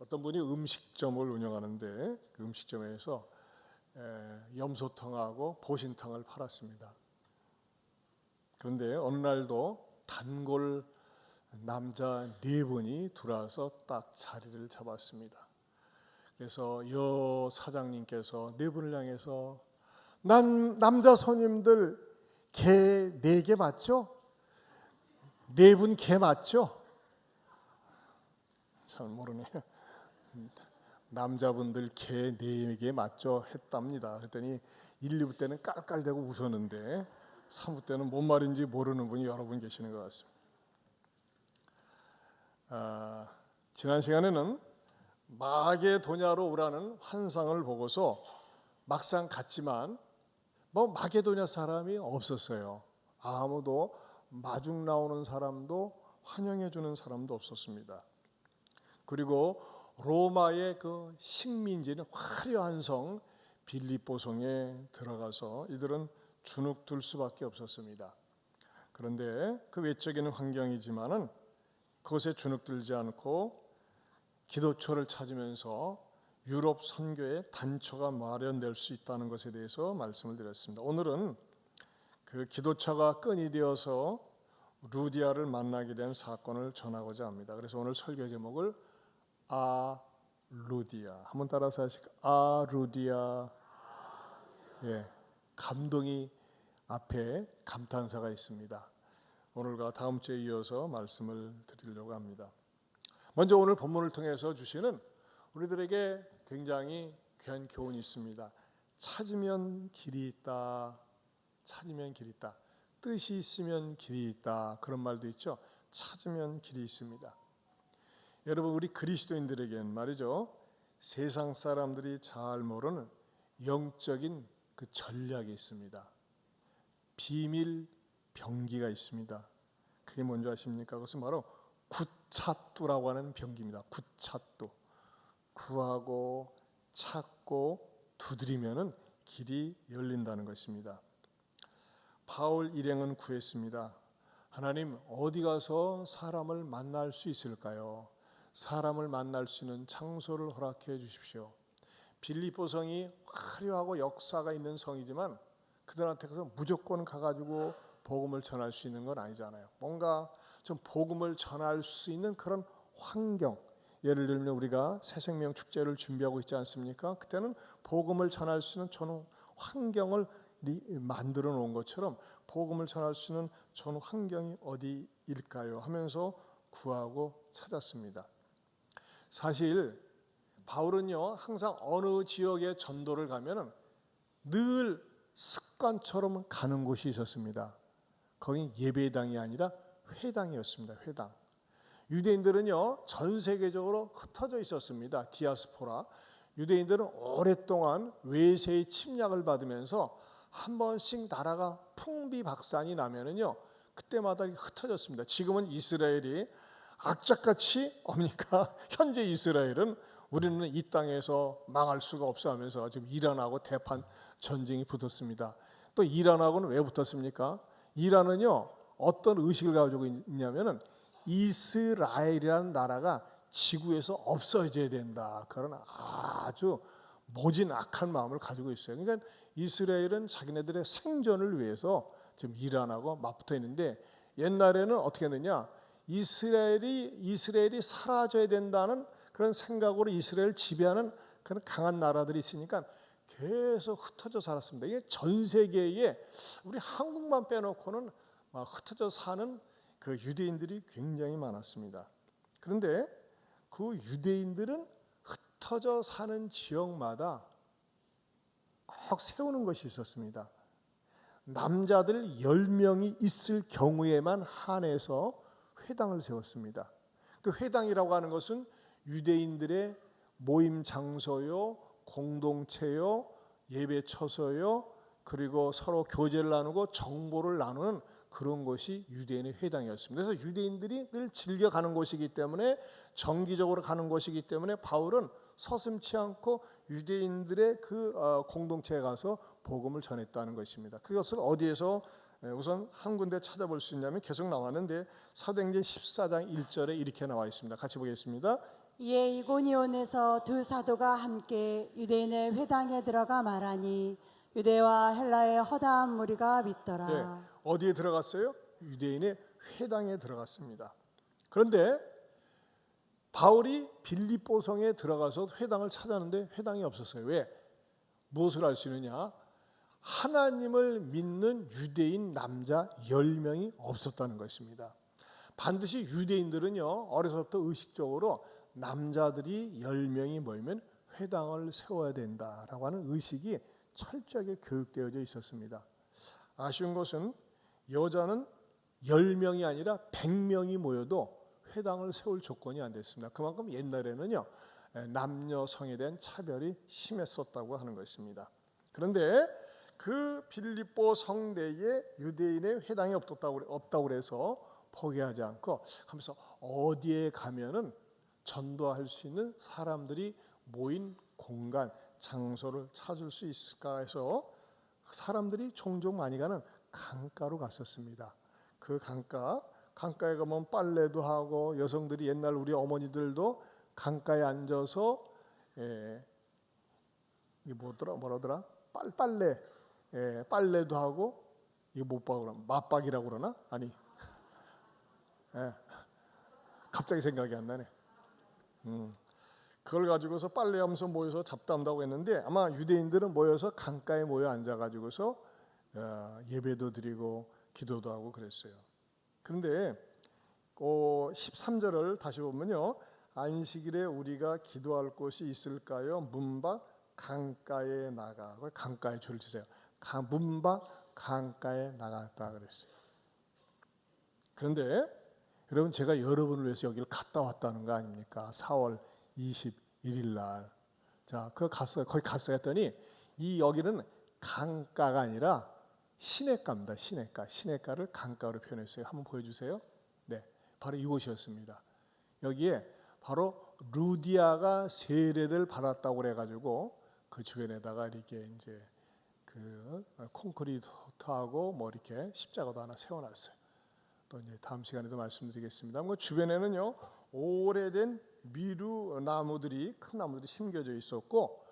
어떤 분이 음식점을 운영하는데 그 음식점에서 염소탕하고 보신탕을 팔았습니다. 그런데 어느 날도 단골 남자 4분이 들어와서 딱 자리를 잡았습니다. 그래서 여 사장님께서 4분을 향해서 남자 손님들 개 4개 맞죠? 4분 개 맞죠? 잘 모르네요. 남자분들 개 4개 맞죠? 했답니다. 그랬더니 1, 2부 때는 깔깔대고 웃었는데 3부 때는 뭔 말인지 모르는 분이 여러 분 계시는 것 같습니다. 지난 시간에는 마게도냐로 오라는 환상을 보고서 막상 갔지만 마게도냐 사람이 없었어요. 아무도 마중 나오는 사람도 환영해 주는 사람도 없었습니다. 그리고 로마의 그 식민지는 화려한 성 빌립보성에 들어가서 이들은 주눅들 수밖에 없었습니다. 그런데 그 외적인 환경이지만은 그것에 주눅들지 않고 기도처를 찾으면서 유럽 선교의 단초가 마련될 수 있다는 것에 대해서 말씀을 드렸습니다. 오늘은 그 기도처가 끈이 되어서 루디아를 만나게 된 사건을 전하고자 합니다. 그래서 오늘 설교 제목을 루디아 한번 따라서 하실까요? 루디아. 예, 감동이 앞에 감탄사가 있습니다. 오늘과 다음 주에 이어서 말씀을 드리려고 합니다. 먼저 오늘 본문을 통해서 주시는 우리들에게 굉장히 귀한 교훈이 있습니다. 찾으면 길이 있다. 찾으면 길이 있다. 뜻이 있으면 길이 있다. 그런 말도 있죠. 찾으면 길이 있습니다. 여러분, 우리 그리스도인들에겐 말이죠, 세상 사람들이 잘 모르는 영적인 그 전략이 있습니다. 비밀 병기가 있습니다. 그게 뭔지 아십니까? 그것은 바로 구차뚜라고 하는 병기입니다. 구차뚜. 구하고 찾고 두드리면은 길이 열린다는 것입니다. 바울 일행은 구했습니다. 하나님, 어디 가서 사람을 만날 수 있을까요? 사람을 만날 수 있는 장소를 허락해 주십시오. 빌립보성이 화려하고 역사가 있는 성이지만 그들한테 가서 무조건 가가지고 복음을 전할 수 있는 건 아니잖아요. 뭔가 좀 복음을 전할 수 있는 그런 환경, 예를 들면 우리가 새생명 축제를 준비하고 있지 않습니까? 그때는 복음을 전할 수 있는 좋은 환경을 만들어 놓은 것처럼 복음을 전할 수 있는 좋은 환경이 어디일까요? 하면서 구하고 찾았습니다. 사실 바울은요, 항상 어느 지역에 전도를 가면은 늘 습관처럼 가는 곳이 있었습니다. 거긴 예배당이 아니라 회당이었습니다. 회당. 유대인들은요, 전 세계적으로 흩어져 있었습니다. 디아스포라. 유대인들은 오랫동안 외세의 침략을 받으면서 한 번씩 나라가 풍비박산이 나면은요, 그때마다 흩어졌습니다. 지금은 이스라엘이 악착같이 옵니까? 현재 이스라엘은 우리는 이 땅에서 망할 수가 없어 하면서 지금 이란하고 대판 전쟁이 붙었습니다. 또 이란하고는 왜 붙었습니까? 이란은요, 어떤 의식을 가지고 있냐면은 이스라엘이라는 나라가 지구에서 없어져야 된다. 그런 아주 모진 악한 마음을 가지고 있어요. 그러니까 이스라엘은 자기네들의 생존을 위해서 지금 이란하고 맞붙어 있는데, 옛날에는 어떻게 했느냐? 이스라엘이 사라져야 된다는 그런 생각으로 이스라엘을 지배하는 그런 강한 나라들이 있으니까 계속 흩어져 살았습니다. 이게 전 세계에 우리 한국만 빼놓고는 막 흩어져 사는 그 유대인들이 굉장히 많았습니다. 그런데 그 유대인들은 흩어져 사는 지역마다 꼭 세우는 것이 있었습니다. 남자들 10명이 있을 경우에만 한해서 회당을 세웠습니다. 그 회당이라고 하는 것은 유대인들의 모임 장소요, 공동체요, 예배처소요, 그리고 서로 교제를 나누고 정보를 나누는 그런 것이 유대인의 회당이었습니다. 그래서 유대인들이 늘 즐겨가는 곳이기 때문에, 정기적으로 가는 곳이기 때문에 바울은 서슴지 않고 유대인들의 그 공동체에 가서 복음을 전했다는 것입니다. 그것을 어디에서 우선 한 군데 찾아볼 수 있냐면 계속 나왔는데 사도행전 14장 1절에 이렇게 나와 있습니다. 같이 보겠습니다. 이에 이고니온에서 두 사도가 함께 유대인의 회당에 들어가 말하니 유대와 헬라의 허다한 무리가 믿더라. 네, 어디에 들어갔어요? 유대인의 회당에 들어갔습니다. 그런데 바울이 빌립보성에 들어가서 회당을 찾았는데 회당이 없었어요. 왜? 무엇을 알 수 있느냐? 하나님을 믿는 유대인 남자 10명이 없었다는 것입니다. 반드시 유대인들은요, 어려서부터 의식적으로 남자들이 10명이 모이면 회당을 세워야 된다라고 하는 의식이 철저하게 교육되어져 있었습니다. 아쉬운 것은 여자는 10명이 아니라 100명이 모여도 회당을 세울 조건이 안 됐습니다. 그만큼 옛날에는요, 남녀 성에 대한 차별이 심했었다고 하는 것입니다. 그런데 그 빌립보 성내에 유대인의 회당이 없다고 해서 포기하지 않고 하면서 어디에 가면은 전도할 수 있는 사람들이 모인 공간, 장소를 찾을 수 있을까 해서 사람들이 종종 많이 가는 강가로 갔었습니다. 그 강가에 가면 빨래도 하고 여성들이 옛날 우리 어머니들도 강가에 앉아서 이게 뭐더라? 빨래도 하고 이거 못 봐 그러나 맞박이라고 그러나 아니 갑자기 생각이 안 나네. 그걸 가지고서 빨래하면서 모여서 잡담다고 했는데 아마 유대인들은 모여서 강가에 모여 앉아가지고서 예배도 드리고 기도도 하고 그랬어요. 그런데 13절을 다시 보면요, 안식일에 우리가 기도할 곳이 있을까요? 문밖 강가에 나가. 강가에 줄을 치세요. 문밖 강가에 나갔다 그랬어요. 그런데 여러분, 제가 여러분을 위해서 여기를 갔다 왔다는 거 아닙니까? 4월 21일 날. 자, 거기 갔어요 했더니 여기는 강가가 아니라 시냇가입니다. 시냇가를 강가로 표현했어요. 한번 보여주세요. 네, 바로 이곳이었습니다. 여기에 바로 루디아가 세례를 받았다고 그래가지고 그 주변에다가 이렇게 이제 그 콘크리트하고 뭐 이렇게 십자가도 하나 세워놨어요. 또 이제 다음 시간에도 말씀드리겠습니다. 그 주변에는요, 오래된 미루 나무들이, 큰 나무들이 심겨져 있었고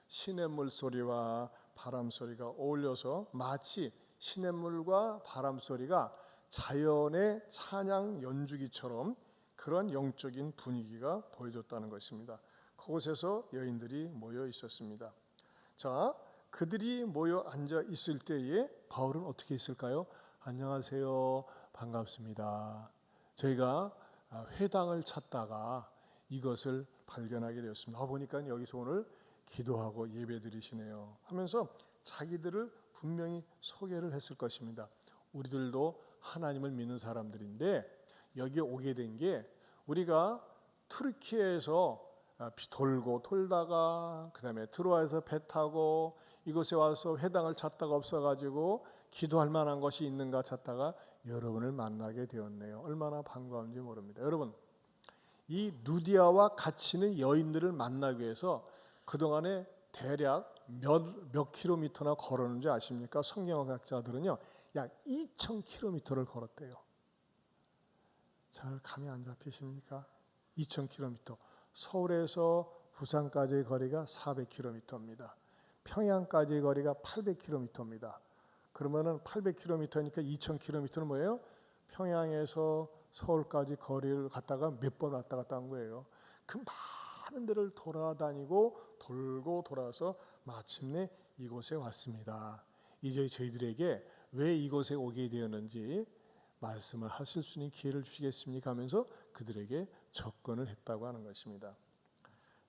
시냇물 소리와 바람 소리가 어울려서 마치 시냇물과 바람 소리가 자연의 찬양 연주기처럼 그런 영적인 분위기가 보여졌다는 것입니다. 그곳에서 여인들이 모여 있었습니다. 자, 그들이 모여 앉아 있을 때에 바울은 어떻게 했을까요? 안녕하세요, 반갑습니다. 저희가 회당을 찾다가 이것을 발견하게 되었습니다. 보니까 여기서 오늘 기도하고 예배드리시네요 하면서 자기들을 분명히 소개를 했을 것입니다. 우리들도 하나님을 믿는 사람들인데 여기에 오게 된 게 우리가 투르키에서 돌고 돌다가 그 다음에 트로아에서 배 타고 이곳에 와서 회당을 찾다가 없어가지고 기도할 만한 것이 있는가 찾다가 여러분을 만나게 되었네요. 얼마나 반가운지 모릅니다. 여러분, 이 루디아와 같이 있는 여인들을 만나기 위해서 그동안에 대략 몇 킬로미터나 걸었는지 아십니까? 성경학자들은요, 약 2,000킬로미터를 걸었대요. 잘 감이 안 잡히십니까? 2,000킬로미터. 서울에서 부산까지의 거리가 400킬로미터입니다. 평양까지의 거리가 800킬로미터입니다. 그러면은 800킬로미터니까 2,000킬로미터는 뭐예요? 평양에서 서울까지 거리를 갔다가 몇 번 왔다 갔다 한 거예요. 그 많은 데를 돌아다니고 돌고 돌아서 마침내 이곳에 왔습니다. 이제 저희들에게 왜 이곳에 오게 되었는지 말씀을 하실 수 있는 기회를 주시겠습니까? 하면서 그들에게 접근을 했다고 하는 것입니다.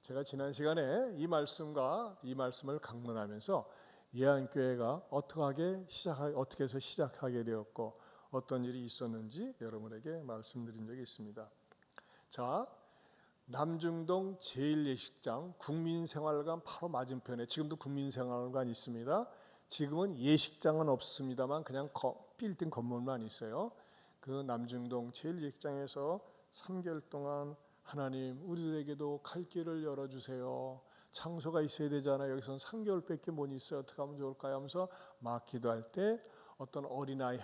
제가 지난 시간에 이 말씀을 강론하면서 예안교회가 어떻게 해서 시작하게 되었고 어떤 일이 있었는지 여러분에게 말씀드린 적이 있습니다. 자, 남중동 제1예식장 국민생활관 바로 맞은편에 지금도 국민생활관 있습니다. 지금은 예식장은 없습니다만 그냥 빌딩 건물만 있어요. 그 남중동 제1예식장에서 3개월 동안 하나님 우리들에게도 갈 길을 열어주세요. 장소가 있어야 되잖아요. 여기서는 3개월밖에 못 있어요. 어떻게 하면 좋을까요? 하면서 막 기도할 때 어떤 어린아이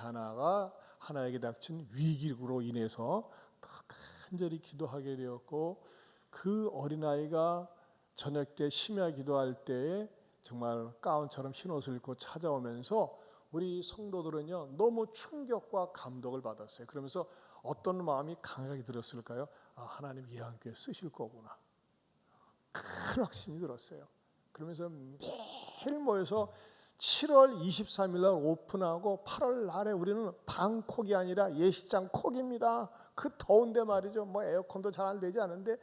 하나에게 닥친 위기로 인해서 간절히 기도하게 되었고 그 어린아이가 저녁 때 심야 기도할 때에 정말 가운처럼 흰 옷을 입고 찾아오면서 우리 성도들은요 너무 충격과 감동을 받았어요. 그러면서 어떤 마음이 강하게 들었을까요? 아, 하나님 예한교회 쓰실 거구나. 큰 확신이 들었어요. 그러면서 매일 모여서 7월 23일 날 오픈하고 8월 날에 우리는 방콕이 아니라 예식장 콕입니다. 그 더운데 말이죠. 뭐 에어컨도 잘 안 되지 않은데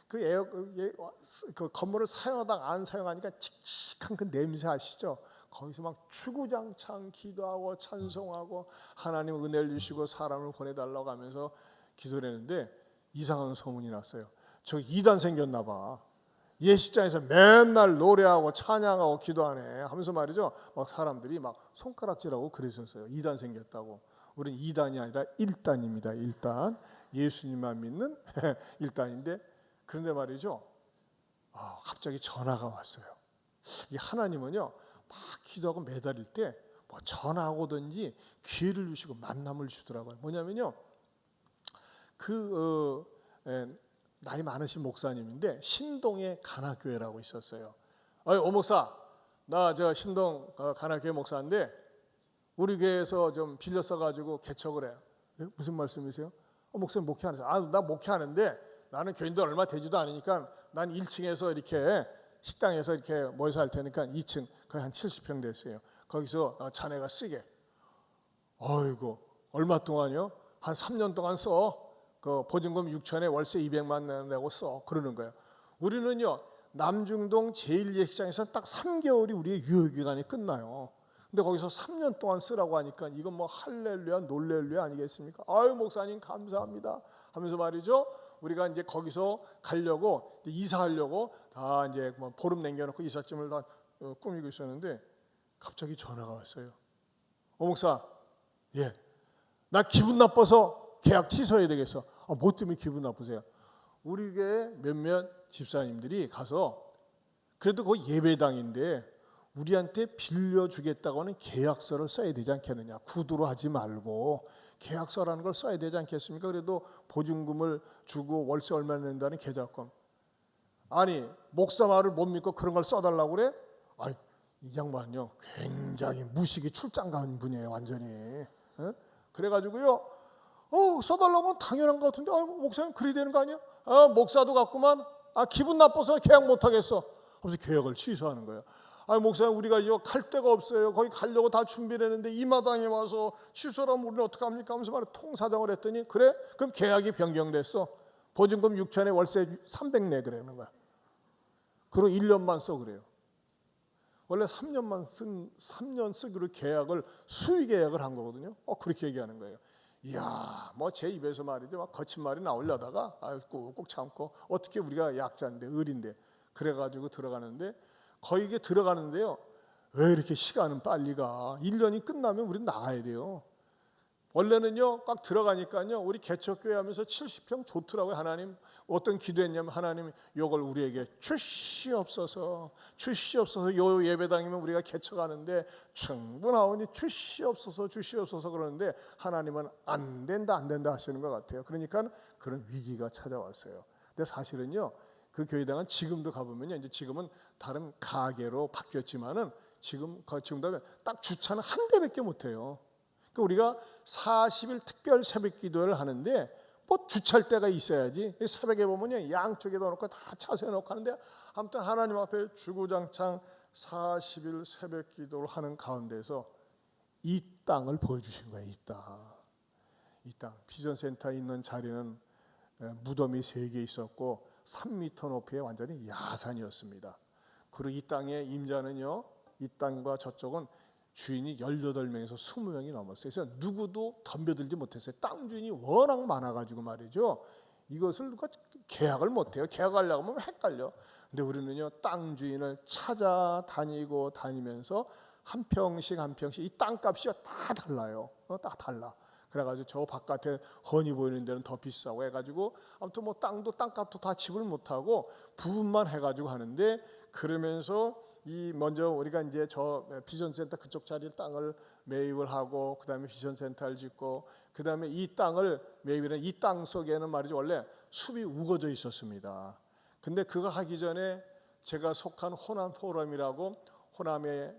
그 건물을 사용하다가 안 사용하니까 칙칙한 그 냄새 아시죠? 거기서 막 주구장창 기도하고 찬송하고 하나님 은혜를 주시고 사람을 보내달라고 하면서 기도를 했는데 이상한 소문이 났어요. 저 이단 생겼나 봐. 예식장에서 맨날 노래하고 찬양하고 기도하네 하면서 말이죠. 막 사람들이 막 손가락질하고 그랬었어요. 이단 생겼다고. 우린 2단이 아니라 1단입니다. 1단. 예수님만 믿는 1단인데 그런데 말이죠. 갑자기 전화가 왔어요. 이 하나님은요. 막 기도하고 매달릴 때 뭐 전화하고 오든지 기회를 주시고 만남을 주더라고요. 뭐냐면요. 나이 많으신 목사님인데 신동에 가나교회라고 있었어요. 오 목사, 나 저 신동 가나교회 목사인데 우리 교회에서 좀 빌려 써가지고 개척을 해. 네? 무슨 말씀이세요? 목사님 목회하는 나 목회하는데 나는 교인도 얼마 되지도 않으니까 난 1층에서 이렇게 식당에서 이렇게 모여서 할 테니까 2층 거의 한 70평 됐어요. 거기서 자네가 쓰게. 어이구 얼마 동안요? 한 3년 동안 써. 그 보증금 6천에 월세 200만 내고 써. 그러는 거예요. 우리는요 남중동 제1예식장에서 딱 3개월이 우리의 유효기간이 끝나요. 근데 거기서 3년 동안 쓰라고 하니까 이건 뭐 할렐루야 놀렐루야 아니겠습니까? 아유 목사님 감사합니다 하면서 말이죠. 우리가 이제 거기서 가려고 이사하려고 다 이제 뭐 보름 남겨놓고 이삿짐을 다 꾸미고 있었는데 갑자기 전화가 왔어요. 목사, 예, 나 기분 나빠서 계약 취소해야 되겠어. 뭐 때문에 기분 나쁘세요? 우리 교회 몇몇 집사님들이 가서 그래도 그 예배당인데 우리한테 빌려주겠다고 하는 계약서를 써야 되지 않겠느냐. 구두로 하지 말고 계약서라는 걸 써야 되지 않겠습니까? 그래도 보증금을 주고 월세 얼마 낸다는 계약금. 아니 목사 말을 못 믿고 그런 걸 써달라고 그래? 이 양반요 굉장히 무식이 출장 간 분이에요 완전히. 그래가지고요 써달라고 하면 당연한 것 같은데 목사님 그리 되는 거 아니야? 목사도 같구만. 기분 나빠서 계약 못하겠어 하면서 계약을 취소하는 거예요. 목사님 우리가 이거 갈 데가 없어요. 거기 가려고 다 준비를 했는데 이 마당에 와서 취소하면 우리는 어떡합니까 하면서 말해 통사정을 했더니 그래? 그럼 계약이 변경됐어. 보증금 6천에 월세 300 내 그러는 거야. 그리고 1년만 써 그래요. 원래 3년 쓰기로 계약을 수의 계약을 한 거거든요. 그렇게 얘기하는 거예요. 이야, 뭐 제 입에서 말이죠. 막 거친 말이 나오려다가 꾹꾹 참고 어떻게 우리가 약자인데 을인데 그래가지고 들어가는데 거기에 들어가는데요. 왜 이렇게 시간은 빨리 가? 1년이 끝나면 우리는 나가야 돼요. 원래는요 꽉 들어가니까요 우리 개척교회 하면서 70평 좋더라고요. 하나님 어떤 기도했냐면 하나님 요걸 우리에게 주시옵소서 요 예배당이면 우리가 개척하는데 충분하오니 주시옵소서 그러는데 하나님은 안 된다 하시는 것 같아요. 그러니까 그런 위기가 찾아왔어요. 근데 사실은요 그 교회당은 지금도 가보면요 이제 지금은 다른 가게로 바뀌었지만은 지금도 딱 주차는 한 대밖에 못 해요. 그러니까 우리가 40일 특별 새벽 기도를 하는데 뭐 주차할 데가 있어야지. 새벽에 보면요 양쪽에다 놓고 다 차 세워놓고 하는데 아무튼 하나님 앞에 주구장창 40일 새벽 기도를 하는 가운데서 이 땅을 보여주신 거예요. 이 땅 비전센터에 있는 자리는 무덤이 3개 있었고 3m 높이의 완전히 야산이었습니다. 그리고 이 땅의 임자는요 이 땅과 저쪽은 주인이 18명에서 20명이 넘었어요. 그래서 누구도 덤벼들지 못했어요. 땅 주인이 워낙 많아가지고 말이죠. 이것을 누가 계약을 못해요. 계약하려고 하면 헷갈려. 근데 우리는요 땅 주인을 찾아다니고 다니면서 한 평씩 이 땅값이 다 달라요. 다 달라. 그래가지고 저 바깥에 훤히 보이는 데는 더 비싸고 해가지고 아무튼 뭐 땅값도 다 지불 못하고 부분만 해가지고 하는데 그러면서 먼저 우리가 이제 저 비전센터 그쪽 자리에 땅을 매입을 하고 그다음에 비전센터를 짓고 그다음에 이 땅을 매입을 이 땅 속에는 말이죠 원래 숲이 우거져 있었습니다. 근데 그거 하기 전에 제가 속한 호남 포럼이라고 호남에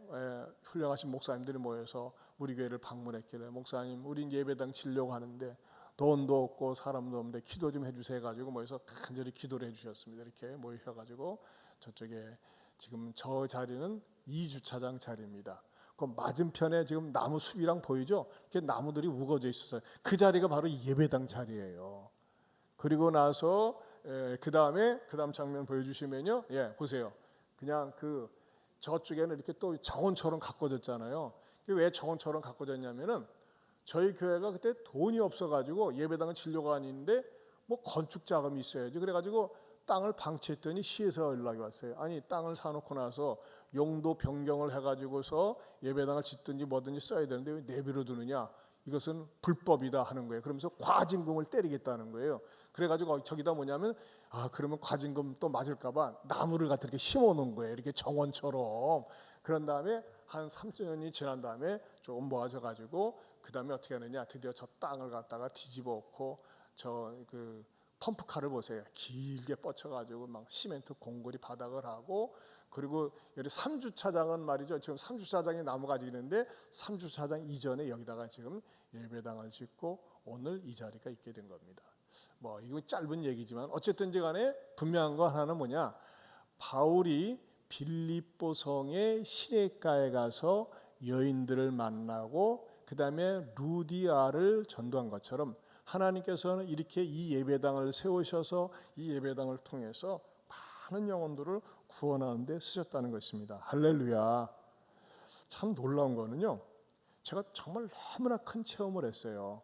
훌륭하신 목사님들이 모여서 우리 교회를 방문했길래 목사님 우린 예배당 지려고 하는데 돈도 없고 사람도 없는데 기도 좀 해주세요 해가지고 모여서 간절히 기도를 해주셨습니다. 이렇게 모여가지고 저쪽에 지금 저 자리는 2주차장 자리입니다. 그 맞은편에 지금 나무 숲이랑 보이죠? 이렇게 나무들이 우거져 있었어요. 그 자리가 바로 예배당 자리예요. 그리고 나서 그 다음 장면 보여주시면요, 보세요. 그냥 그 저쪽에는 이렇게 또 정원처럼 가꿔졌잖아요. 왜 정원처럼 가꿔졌냐면은 저희 교회가 그때 돈이 없어가지고 예배당을 지려고 하는데 뭐 건축 자금이 있어야지. 그래가지고 땅을 방치했더니 시에서 연락이 왔어요. 아니 땅을 사놓고 나서 용도 변경을 해가지고서 예배당을 짓든지 뭐든지 써야 되는데 왜 내비로 두느냐? 이것은 불법이다 하는 거예요. 그러면서 과징금을 때리겠다는 거예요. 그래가지고 저기다 뭐냐면 그러면 과징금 또 맞을까봐 나무를 갖다 이렇게 심어놓은 거예요. 이렇게 정원처럼. 그런 다음에 한 3년이 지난 다음에 조금 모아져가지고 그 다음에 어떻게 하느냐? 드디어 저 땅을 갖다가 뒤집어 엎고 저 그 펌프카를 보세요. 길게 뻗쳐가지고 막 시멘트 공고리 바닥을 하고 그리고 여기 3주차장은 말이죠. 지금 3주차장이 나무가 지는데 3주차장 이전에 여기다가 지금 예배당을 짓고 오늘 이 자리가 있게 된 겁니다. 뭐 이거 짧은 얘기지만 어쨌든지 간에 분명한 거 하나는 뭐냐? 바울이 빌립보 성의 시내가에 가서 여인들을 만나고 그 다음에 루디아를 전도한 것처럼 하나님께서는 이렇게 이 예배당을 세우셔서 이 예배당을 통해서 많은 영혼들을 구원하는 데 쓰셨다는 것입니다. 할렐루야. 참 놀라운 거는요, 제가 정말 너무나 큰 체험을 했어요.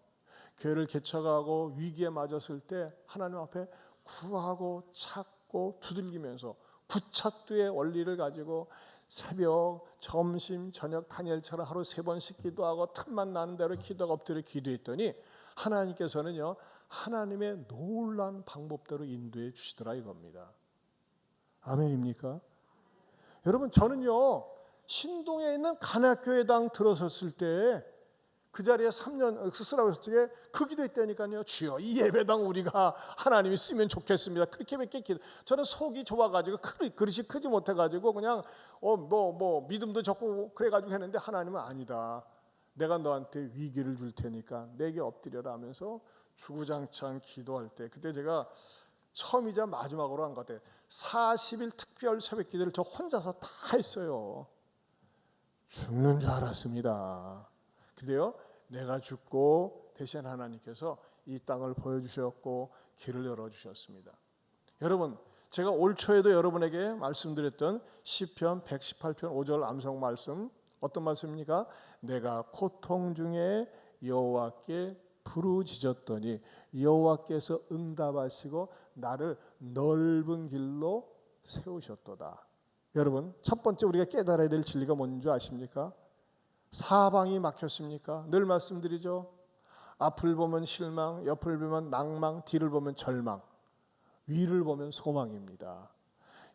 교회를 개척하고 위기에 맞았을 때 하나님 앞에 구하고 찾고 두들기면서 구차두의 원리를 가지고 새벽, 점심, 저녁 다니엘처럼 하루 3번씩 기도하고 틈만 나는 대로 기도가 엎드려 기도했더니 하나님께서는요, 하나님의 놀라운 방법대로 인도해 주시더라 이겁니다. 아멘입니까? 여러분, 저는요 신동에 있는 간악교회당 들어섰을 때 그 자리에 3년 쓰라고 했을 때 그 기도했다니까요. 주여 이 예배당 우리가 하나님이 쓰면 좋겠습니다. 그렇게밖에 기도. 저는 속이 좁아가지고 그릇이 크지 못해가지고 그냥 믿음도 적고 그래가지고 했는데 하나님은 아니다. 내가 너한테 위기를 줄 테니까 내게 엎드려라 하면서 주구장창 기도할 때 그때 제가 처음이자 마지막으로 한 것 같아요. 40일 특별 새벽 기도를 저 혼자서 다 했어요. 죽는 줄 알았습니다. 근데요, 내가 죽고 대신 하나님께서 이 땅을 보여주셨고 길을 열어주셨습니다. 여러분, 제가 올 초에도 여러분에게 말씀드렸던 시편 118편 5절 암송 말씀, 어떤 말씀입니까? 내가 고통 중에 여호와께 부르짖었더니 여호와께서 응답하시고 나를 넓은 길로 세우셨도다. 여러분, 첫 번째 우리가 깨달아야 될 진리가 뭔지 아십니까? 사방이 막혔습니까? 늘 말씀드리죠. 앞을 보면 실망, 옆을 보면 낭망, 뒤를 보면 절망, 위를 보면 소망입니다.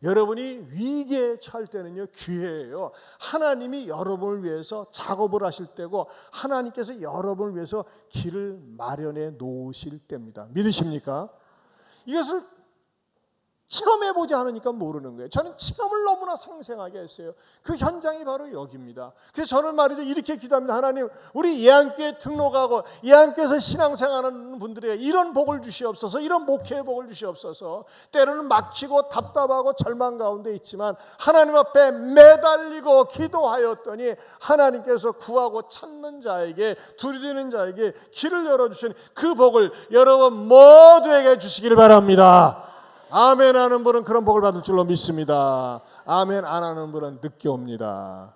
여러분이 위기에 처할 때는요, 기회예요. 하나님이 여러분을 위해서 작업을 하실 때고 하나님께서 여러분을 위해서 길을 마련해 놓으실 때입니다. 믿으십니까? 이것을 체험해보지 않으니까 모르는 거예요. 저는 체험을 너무나 생생하게 했어요. 그 현장이 바로 여기입니다. 그래서 저는 말이죠, 이렇게 기도합니다. 하나님, 우리 예안교회 등록하고 예안교회에서 신앙생활하는 분들에게 이런 복을 주시옵소서, 이런 목회의 복을 주시옵소서. 때로는 막히고 답답하고 절망 가운데 있지만 하나님 앞에 매달리고 기도하였더니 하나님께서 구하고 찾는 자에게, 두드리는 자에게 길을 열어주시는 그 복을 여러분 모두에게 주시기를 바랍니다. 아멘 하는 분은 그런 복을 받을 줄로 믿습니다. 아멘 안 하는 분은 늦게 옵니다.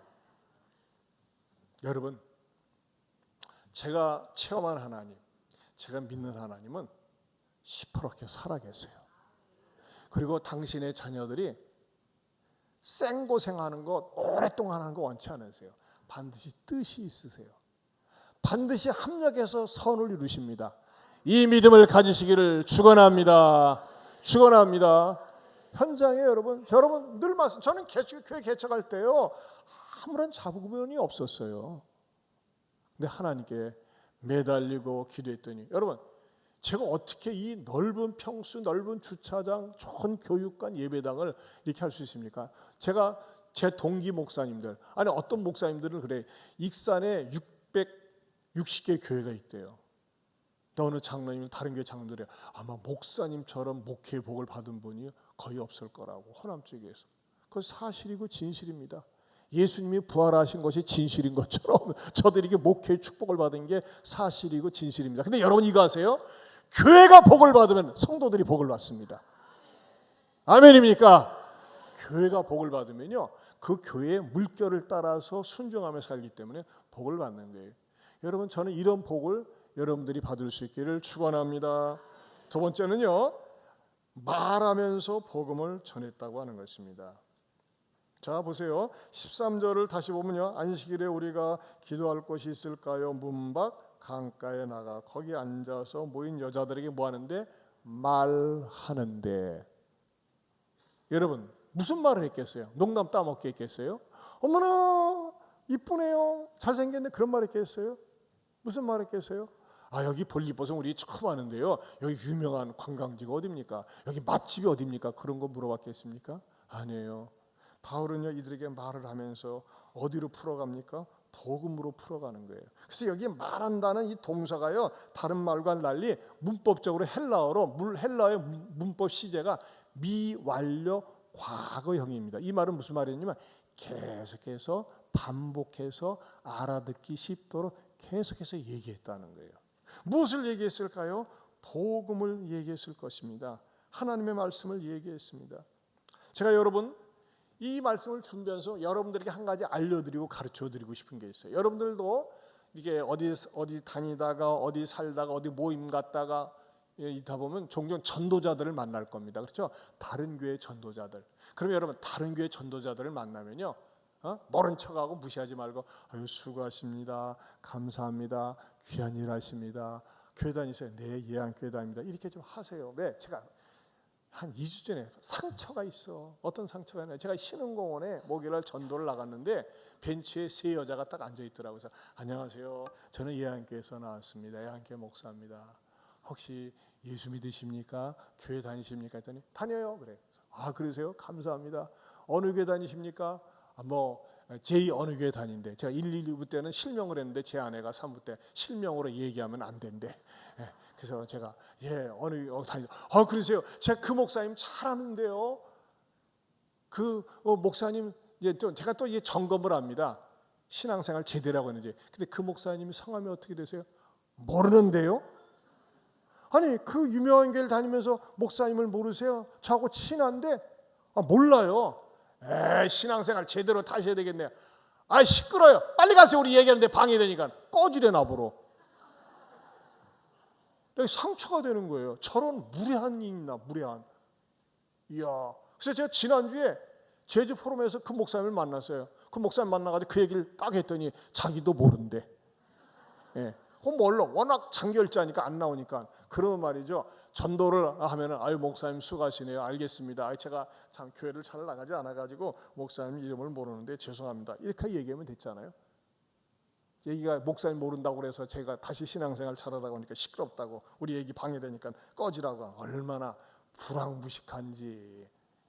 여러분, 제가 체험한 하나님, 제가 믿는 하나님은 시퍼렇게 살아계세요. 그리고 당신의 자녀들이 생고생하는 것, 오랫동안 하는 거 원치 않으세요. 반드시 뜻이 있으세요. 반드시 합력해서 선을 이루십니다. 이 믿음을 가지시기를 축원합니다. 축원합니다. 현장에 여러분 늘 말씀. 저는 교회 개척할 때요 아무런 자부심이 없었어요. 근데 하나님께 매달리고 기도했더니 여러분 제가 어떻게 이 넓은 평수, 넓은 주차장, 좋은 교육관, 예배당을 이렇게 할 수 있습니까? 제가 제 동기 목사님들, 아니 어떤 목사님들은 그래, 익산에 660개 교회가 있대요. 어느 장로님은 다른 교회 장로들이 아마 목사님처럼 목회의 복을 받은 분이 거의 없을 거라고, 호남 쪽에서. 그건 사실이고 진실입니다. 예수님이 부활하신 것이 진실인 것처럼 저들이 이게 목회의 축복을 받은 게 사실이고 진실입니다. 근데 여러분 이거 아세요? 교회가 복을 받으면 성도들이 복을 받습니다. 아멘입니까? 교회가 복을 받으면요, 그 교회의 물결을 따라서 순종하며 살기 때문에 복을 받는 거예요. 여러분, 저는 이런 복을 여러분들이 받을 수 있기를 축원합니다. 두 번째는요, 말하면서 복음을 전했다고 하는 것입니다. 자, 보세요. 13절을 다시 보면요, 안식일에 우리가 기도할 곳이 있을까요? 문 밖 강가에 나가 거기 앉아서 모인 여자들에게 뭐 하는데? 말하는데. 여러분, 무슨 말을 했겠어요? 농담 따먹게 했겠어요? 어머나 이쁘네요, 잘생겼네, 그런 말 했겠어요? 무슨 말 했겠어요? 아, 여기 볼리버섯 우리 처음 하는데요, 여기 유명한 관광지가 어딥니까? 여기 맛집이 어딥니까? 그런 거 물어봤겠습니까? 아니에요. 바울은요, 이들에게 말을 하면서 어디로 풀어갑니까? 복음으로 풀어가는 거예요. 그래서 여기 말한다는 이 동사가요, 다른 말과 달리 문법적으로 헬라어의 문법 시제가 미완료 과거형입니다. 이 말은 무슨 말이냐면 계속해서 반복해서 알아듣기 쉽도록 계속해서 얘기했다는 거예요. 무엇을 얘기했을까요? 복음을 얘기했을 것입니다. 하나님의 말씀을 얘기했습니다. 제가 여러분 이 말씀을 준비하면서 여러분들에게 한 가지 알려드리고 가르쳐드리고 싶은 게 있어요. 여러분들도 이게 어디 다니다가 어디 살다가 어디 모임 갔다가 있다 보면 종종 전도자들을 만날 겁니다. 그렇죠? 다른 교회 전도자들. 그러면 여러분 다른 교회 전도자들을 만나면요, 모른 척하고 무시하지 말고 아유 수고하십니다, 감사합니다, 귀한 일 하십니다, 교회 다니세요? 네, 예안교회 다닙니다. 이렇게 좀 하세요. 왜? 제가 한 2주 전에 상처가 있어. 어떤 상처가 있나요? 제가 신흥공원에 목요일날 전도를 나갔는데 벤치에 세 여자가 딱 앉아 있더라고요. 그래서 안녕하세요, 저는 예안교회에서 나왔습니다. 예안교회 목사입니다. 혹시 예수 믿으십니까? 교회 다니십니까? 했더니 다녀요. 그래. 아, 그러세요? 감사합니다. 어느 교회 다니십니까? 제2 어느 교회 다닌대. 제가 119 때는 실명을 했는데 제 아내가 사무 때 실명으로 얘기하면 안 된대. 그래서 제가 어느 다니. 아, 그러세요? 제가 그 목사님 잘 아는데요. 그 목사님 제가 또 이게 점검을 합니다. 신앙생활 제대로 하고 있는지. 근데 그 목사님이 성함이 어떻게 되세요? 모르는데요. 아니 그 유명한 교회를 다니면서 목사님을 모르세요? 저하고 친한데 몰라요. 신앙생활 제대로 타셔야 되겠네요. 아, 시끄러요. 빨리 가세요. 우리 얘기하는데 방해되니까. 꺼지래 나보러. 여기 상처가 되는 거예요. 저런 무례한 일이 있나, 무례한. 이야. 그래서 제가 지난주에 제주 포럼에서 그 목사님을 만났어요. 그 목사님 만나가지고 그 얘기를 딱 했더니 자기도 모른대. 몰라. 워낙 장결자니까 안 나오니까. 그러면 말이죠, 전도를 하면은 아유 목사님 수고하시네요. 알겠습니다. 제가 참 교회를 잘 나가지 않아가지고 목사님 이름을 모르는데 죄송합니다. 이렇게 얘기하면 됐잖아요. 얘기가 목사님 모른다고 그래서 제가 다시 신앙생활 잘하다고 하니까 시끄럽다고, 우리 얘기 방해되니까 꺼지라고. 얼마나 불황무식한지.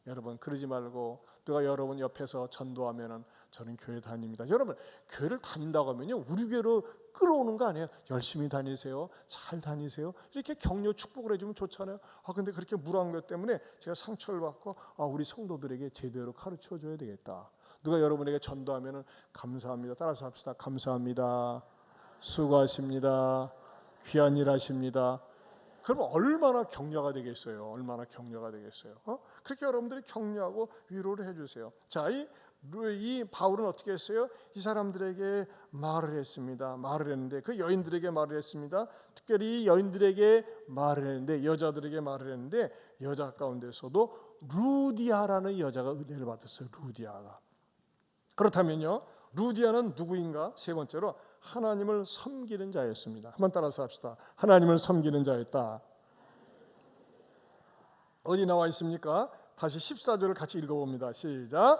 여러분 그러지 말고, 누가 여러분 옆에서 전도하면은 저는 교회 다닙니다. 여러분 교회를 다닌다고 하면요, 우리 교회로 끌어오는 거 아니에요. 열심히 다니세요, 잘 다니세요, 이렇게 격려 축복을 해주면 좋잖아요. 근데 그렇게 무례한 것 때문에 제가 상처를 받고 우리 성도들에게 제대로 가르쳐줘야 되겠다. 누가 여러분에게 전도하면은 감사합니다. 따라서 합시다. 감사합니다. 수고하십니다. 귀한 일 하십니다. 그러면 얼마나 격려가 되겠어요. 얼마나 격려가 되겠어요. 그렇게 여러분들이 격려하고 위로를 해주세요. 자, 이 바울은 어떻게 했어요? 이 사람들에게 말을 했습니다. 말을 했는데 그 여인들에게 말을 했습니다. 특별히 여인들에게 말을 했는데, 여자들에게 말을 했는데, 여자 가운데서도 루디아라는 여자가 은혜를 받았어요. 루디아가. 그렇다면요, 루디아는 누구인가? 세 번째로 하나님을 섬기는 자였습니다. 한번 따라서 합시다. 하나님을 섬기는 자였다. 어디 나와 있습니까? 다시 14절을 같이 읽어봅니다. 시작.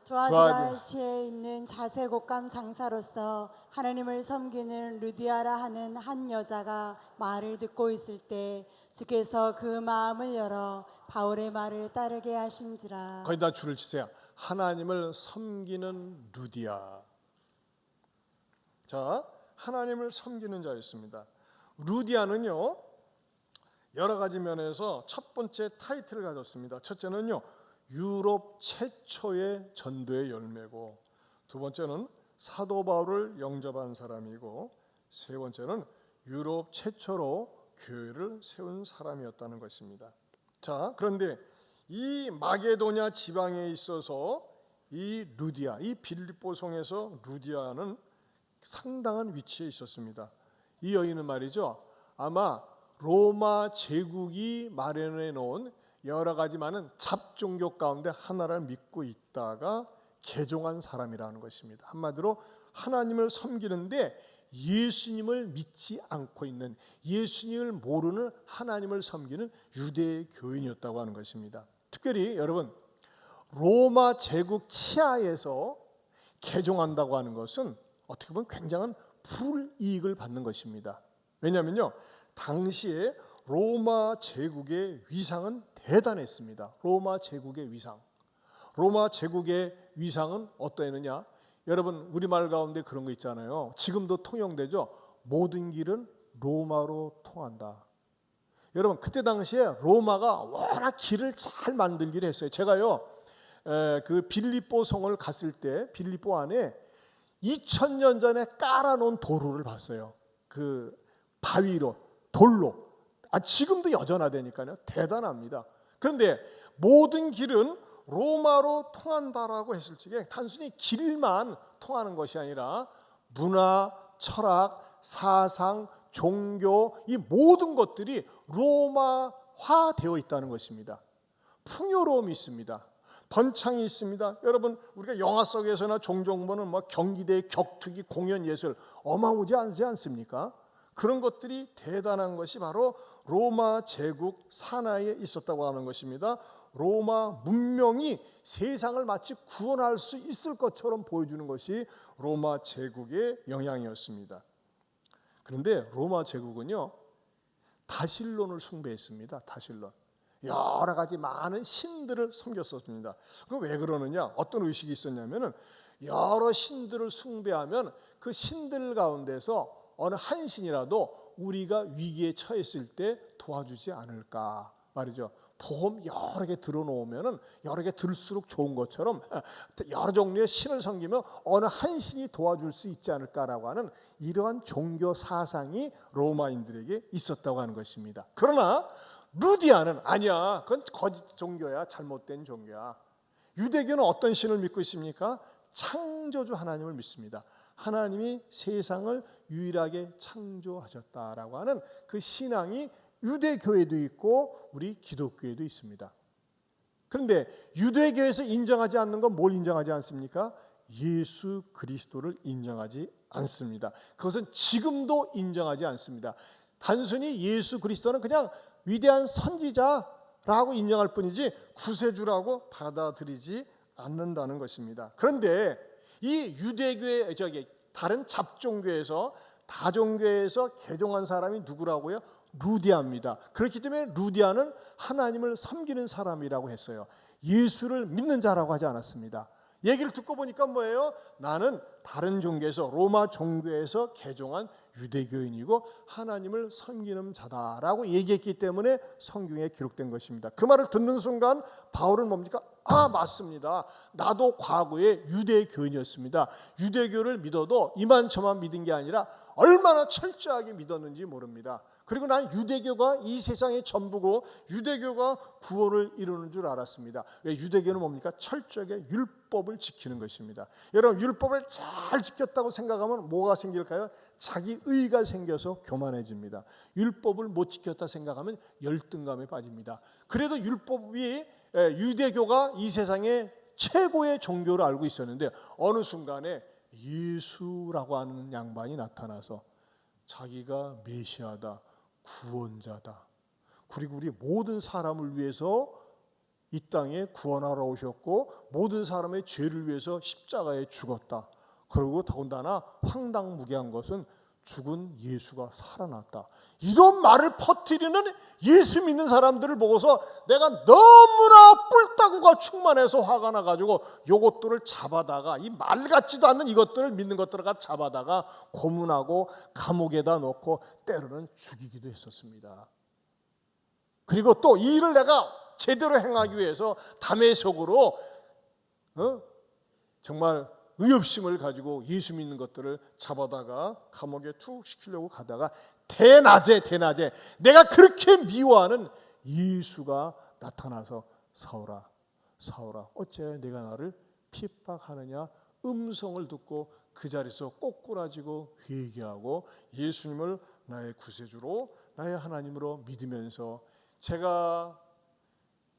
두아디라시에 있는 자색옷감 장사로서 하나님을 섬기는 루디아라 하는 한 여자가 말을 듣고 있을 때 주께서 그 마음을 열어 바울의 말을 따르게 하신지라. 거기다 줄을 치세요. 하나님을 섬기는 루디아. 자, 하나님을 섬기는 자였습니다. 루디아는요, 여러 가지 면에서 첫 번째 타이틀을 가졌습니다. 첫째는요, 유럽 최초의 전도의 열매고, 두 번째는 사도 바울을 영접한 사람이고, 세 번째는 유럽 최초로 교회를 세운 사람이었다는 것입니다. 자, 그런데 이 마게도냐 지방에 있어서 이 루디아, 이 빌립보성에서 루디아는 상당한 위치에 있었습니다. 이 여인은 말이죠, 아마 로마 제국이 마련해 놓은 여러 가지 많은 잡종교 가운데 하나를 믿고 있다가 개종한 사람이라는 것입니다. 한마디로 하나님을 섬기는데 예수님을 믿지 않고 있는, 예수님을 모르는 하나님을 섬기는 유대 교인이었다고 하는 것입니다. 특별히 여러분, 로마 제국 치하에서 개종한다고 하는 것은 어떻게 보면 굉장한 불이익을 받는 것입니다. 왜냐하면요, 당시에 로마 제국의 위상은 대단했습니다. 로마 제국의 위상. 로마 제국의 위상은 어떠했느냐? 여러분, 우리말 가운데 그런 거 있잖아요. 지금도 통용되죠. 모든 길은 로마로 통한다. 여러분, 그때 당시에 로마가 워낙 길을 잘 만들기를 했어요. 제가요, 그 빌립보 성을 갔을 때 빌립보 안에 2000년 전에 깔아놓은 도로를 봤어요. 그 바위로, 돌로. 지금도 여전하다니까요. 대단합니다. 그런데 모든 길은 로마로 통한다라고 했을 적에 단순히 길만 통하는 것이 아니라 문화, 철학, 사상, 종교, 이 모든 것들이 로마화되어 있다는 것입니다. 풍요로움이 있습니다. 번창이 있습니다. 여러분, 우리가 영화 속에서나 종종 보는 경기대 격투기 공연 예술 어마무지하지 않습니까? 그런 것들이 대단한 것이 바로 로마 제국 산하에 있었다고 하는 것입니다. 로마 문명이 세상을 마치 구원할 수 있을 것처럼 보여주는 것이 로마 제국의 영향이었습니다. 그런데 로마 제국은요, 다실론을 숭배했습니다. 다실론. 여러 가지 많은 신들을 섬겼었습니다. 그 왜 그러느냐? 어떤 의식이 있었냐면은 여러 신들을 숭배하면 그 신들 가운데서 어느 한 신이라도 우리가 위기에 처했을 때 도와주지 않을까 말이죠. 보험 여러 개 들어놓으면은 여러 개 들수록 좋은 것처럼 여러 종류의 신을 섬기면 어느 한 신이 도와줄 수 있지 않을까라고 하는 이러한 종교 사상이 로마인들에게 있었다고 하는 것입니다. 그러나 루디아는 아니야. 그건 거짓 종교야. 잘못된 종교야. 유대교는 어떤 신을 믿고 있습니까? 창조주 하나님을 믿습니다. 하나님이 세상을 유일하게 창조하셨다라고 하는 그 신앙이 유대교에도 있고 우리 기독교에도 있습니다. 그런데 유대교에서 인정하지 않는 건 뭘 인정하지 않습니까? 예수 그리스도를 인정하지 않습니다. 그것은 지금도 인정하지 않습니다. 단순히 예수 그리스도는 그냥 위대한 선지자라고 인정할 뿐이지 구세주라고 받아들이지 않는다는 것입니다. 그런데 이 유대교의 다른 잡종교에서 다종교에서 개종한 사람이 누구라고요? 루디아입니다. 그렇기 때문에 루디아는 하나님을 섬기는 사람이라고 했어요. 예수를 믿는 자라고 하지 않았습니다. 얘기를 듣고 보니까 뭐예요? 나는 다른 종교에서 로마 종교에서 개종한 유대교인이고 하나님을 섬기는 자다라고 얘기했기 때문에 성경에 기록된 것입니다. 그 말을 듣는 순간 바울은 뭡니까? 맞습니다. 나도 과거에 유대교인이었습니다. 유대교를 믿어도 이만저만 믿은 게 아니라 얼마나 철저하게 믿었는지 모릅니다. 그리고 난 유대교가 이 세상의 전부고 유대교가 구원을 이루는 줄 알았습니다. 왜? 유대교는 뭡니까? 철저하게 율법을 지키는 것입니다. 여러분, 율법을 잘 지켰다고 생각하면 뭐가 생길까요? 자기 의가 생겨서 교만해집니다. 율법을 못 지켰다 생각하면 열등감에 빠집니다. 그래도 유대교가 이 세상의 최고의 종교를 알고 있었는데 어느 순간에 예수라고 하는 양반이 나타나서 자기가 메시아다, 구원자다, 그리고 우리 모든 사람을 위해서 이 땅에 구원하러 오셨고 모든 사람의 죄를 위해서 십자가에 죽었다. 그리고 더군다나 황당무계한 것은 죽은 예수가 살아났다. 이런 말을 퍼뜨리는 예수 믿는 사람들을 보고서 내가 너무나 뿔따구가 충만해서 화가 나가지고 요것들을 잡아다가 이 말 같지도 않는 이것들을 믿는 것들을 갖다 잡아다가 고문하고 감옥에다 넣고 때로는 죽이기도 했었습니다. 그리고 또 이 일을 내가 제대로 행하기 위해서 담에색으로 정말 의협심을 가지고 예수 믿는 것들을 잡아다가 감옥에 툭 시키려고 가다가 대낮에 내가 그렇게 미워하는 예수가 나타나서 사울아 사울아 어째 내가 나를 핍박하느냐 음성을 듣고 그 자리에서 꼬꾸라지고 회개하고 예수님을 나의 구세주로 나의 하나님으로 믿으면서 제가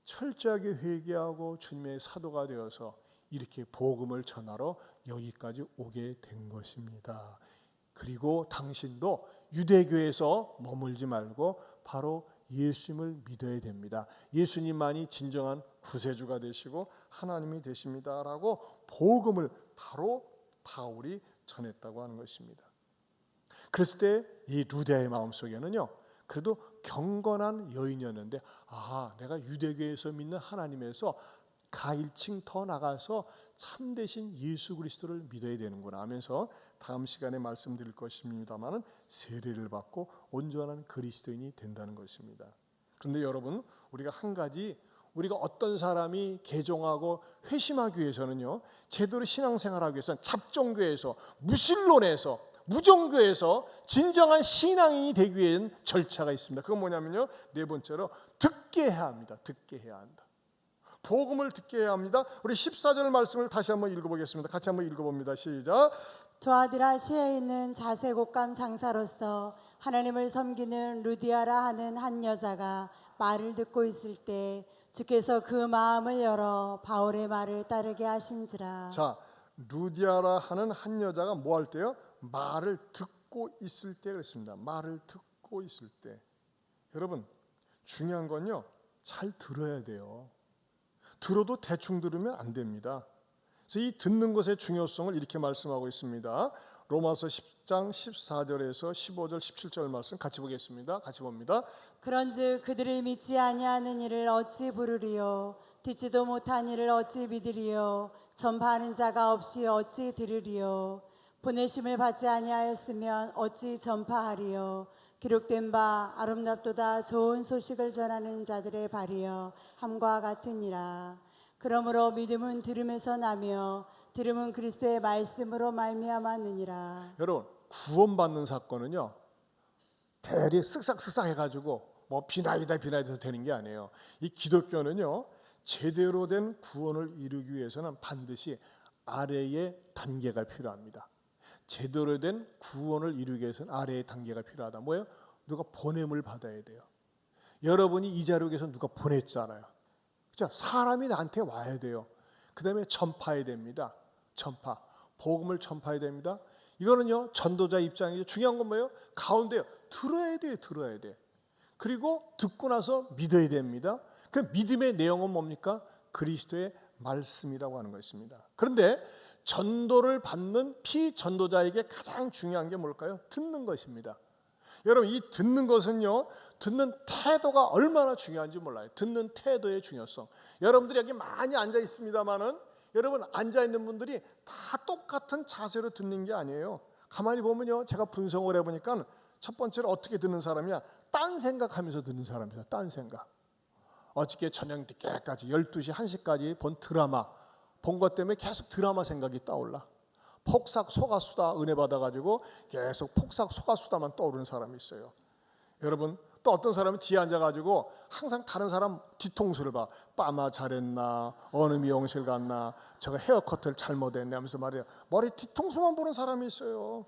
철저하게 회개하고 주님의 사도가 되어서 이렇게 복음을 전하러 여기까지 오게 된 것입니다. 그리고 당신도 유대교에서 머물지 말고 바로 예수님을 믿어야 됩니다. 예수님만이 진정한 구세주가 되시고 하나님이 되십니다라고 복음을 바로 바울이 전했다고 하는 것입니다. 그랬을 때 이 루디아의 마음속에는요. 그래도 경건한 여인이었는데 내가 유대교에서 믿는 하나님에서 가일층 더 나가서 참되신 예수 그리스도를 믿어야 되는구나 하면서 다음 시간에 말씀드릴 것입니다마는 세례를 받고 온전한 그리스도인이 된다는 것입니다. 그런데 여러분 우리가 한 가지 우리가 어떤 사람이 개종하고 회심하기 위해서는요 제대로 신앙생활하기 위해서는 잡종교에서 무신론에서 무종교에서 진정한 신앙인이 되기 위한 절차가 있습니다. 그건 뭐냐면요 네 번째로 듣게 해야 합니다. 듣게 해야 한다. 복음을 듣게 해야 합니다. 우리 14절 말씀을 다시 한번 읽어보겠습니다. 같이 한번 읽어봅니다. 시작. 두아디라 시에 있는 자색옷감 장사로서 하나님을 섬기는 루디아라 하는 한 여자가 말을 듣고 있을 때 주께서 그 마음을 열어 바울의 말을 따르게 하신지라. 자, 루디아라 하는 한 여자가 뭐 할 때요? 말을 듣고 있을 때 그랬습니다. 말을 듣고 있을 때. 여러분 중요한 건요 잘 들어야 돼요. 들어도 대충 들으면 안 됩니다. 그래서 이 듣는 것의 중요성을 이렇게 말씀하고 있습니다. 로마서 10장 14절에서 15절 17절 말씀 같이 보겠습니다. 같이 봅니다. 그런즉 그들이 믿지 아니하는 이를 어찌 부르리요 듣지도 못한 이를 어찌 믿으리요 전파하는 자가 없이 어찌 들으리요 보내심을 받지 아니하였으면 어찌 전파하리요 기록된 바 아름답도다 좋은 소식을 전하는 자들의 발이여 함과 같으니라. 그러므로 믿음은 들음에서 나며 들음은 그리스도의 말씀으로 말미암았느니라. 여러분 구원받는 사건은요 대리 쓱싹쓱싹 해가지고 뭐 비나이다 해서 되는 게 아니에요. 이 기독교는요 제대로 된 구원을 이루기 위해서는 반드시 아래의 단계가 필요합니다. 제대로 된 구원을 이루기 위해서는 아래의 단계가 필요하다. 뭐예요? 누가 보냄을 받아야 돼요. 여러분이 이 자리에서 누가 보냈잖아요. 그렇죠? 사람이 나한테 와야 돼요. 그 다음에 전파해야 됩니다. 전파, 복음을 전파해야 됩니다. 이거는요 전도자 입장이죠. 중요한 건 뭐예요? 가운데요. 들어야 돼요. 들어야 돼. 그리고 듣고 나서 믿어야 됩니다. 그 믿음의 내용은 뭡니까? 그리스도의 말씀이라고 하는 것입니다. 그런데 전도를 받는 피전도자에게 가장 중요한 게 뭘까요? 듣는 것입니다. 여러분 이 듣는 것은요 듣는 태도가 얼마나 중요한지 몰라요. 듣는 태도의 중요성. 여러분들이 여기 많이 앉아 있습니다만은 여러분 앉아 있는 분들이 다 똑같은 자세로 듣는 게 아니에요. 가만히 보면요 제가 분석을 해보니까 첫 번째로 어떻게 듣는 사람이야? 딴 생각하면서 듣는 사람이다. 딴 생각. 어저께 저녁 늦게까지 12시 1시까지 본 드라마 본 것 때문에 계속 드라마 생각이 떠올라. 폭삭 속았수다 은혜 받아가지고 계속 폭삭 속았수다만 떠오르는 사람이 있어요. 여러분 또 어떤 사람은 뒤에 앉아가지고 항상 다른 사람 뒤통수를 봐. 빠마 잘했나 어느 미용실 갔나 저거 헤어커트를 잘못했네 하면서 말이야 머리 뒤통수만 보는 사람이 있어요.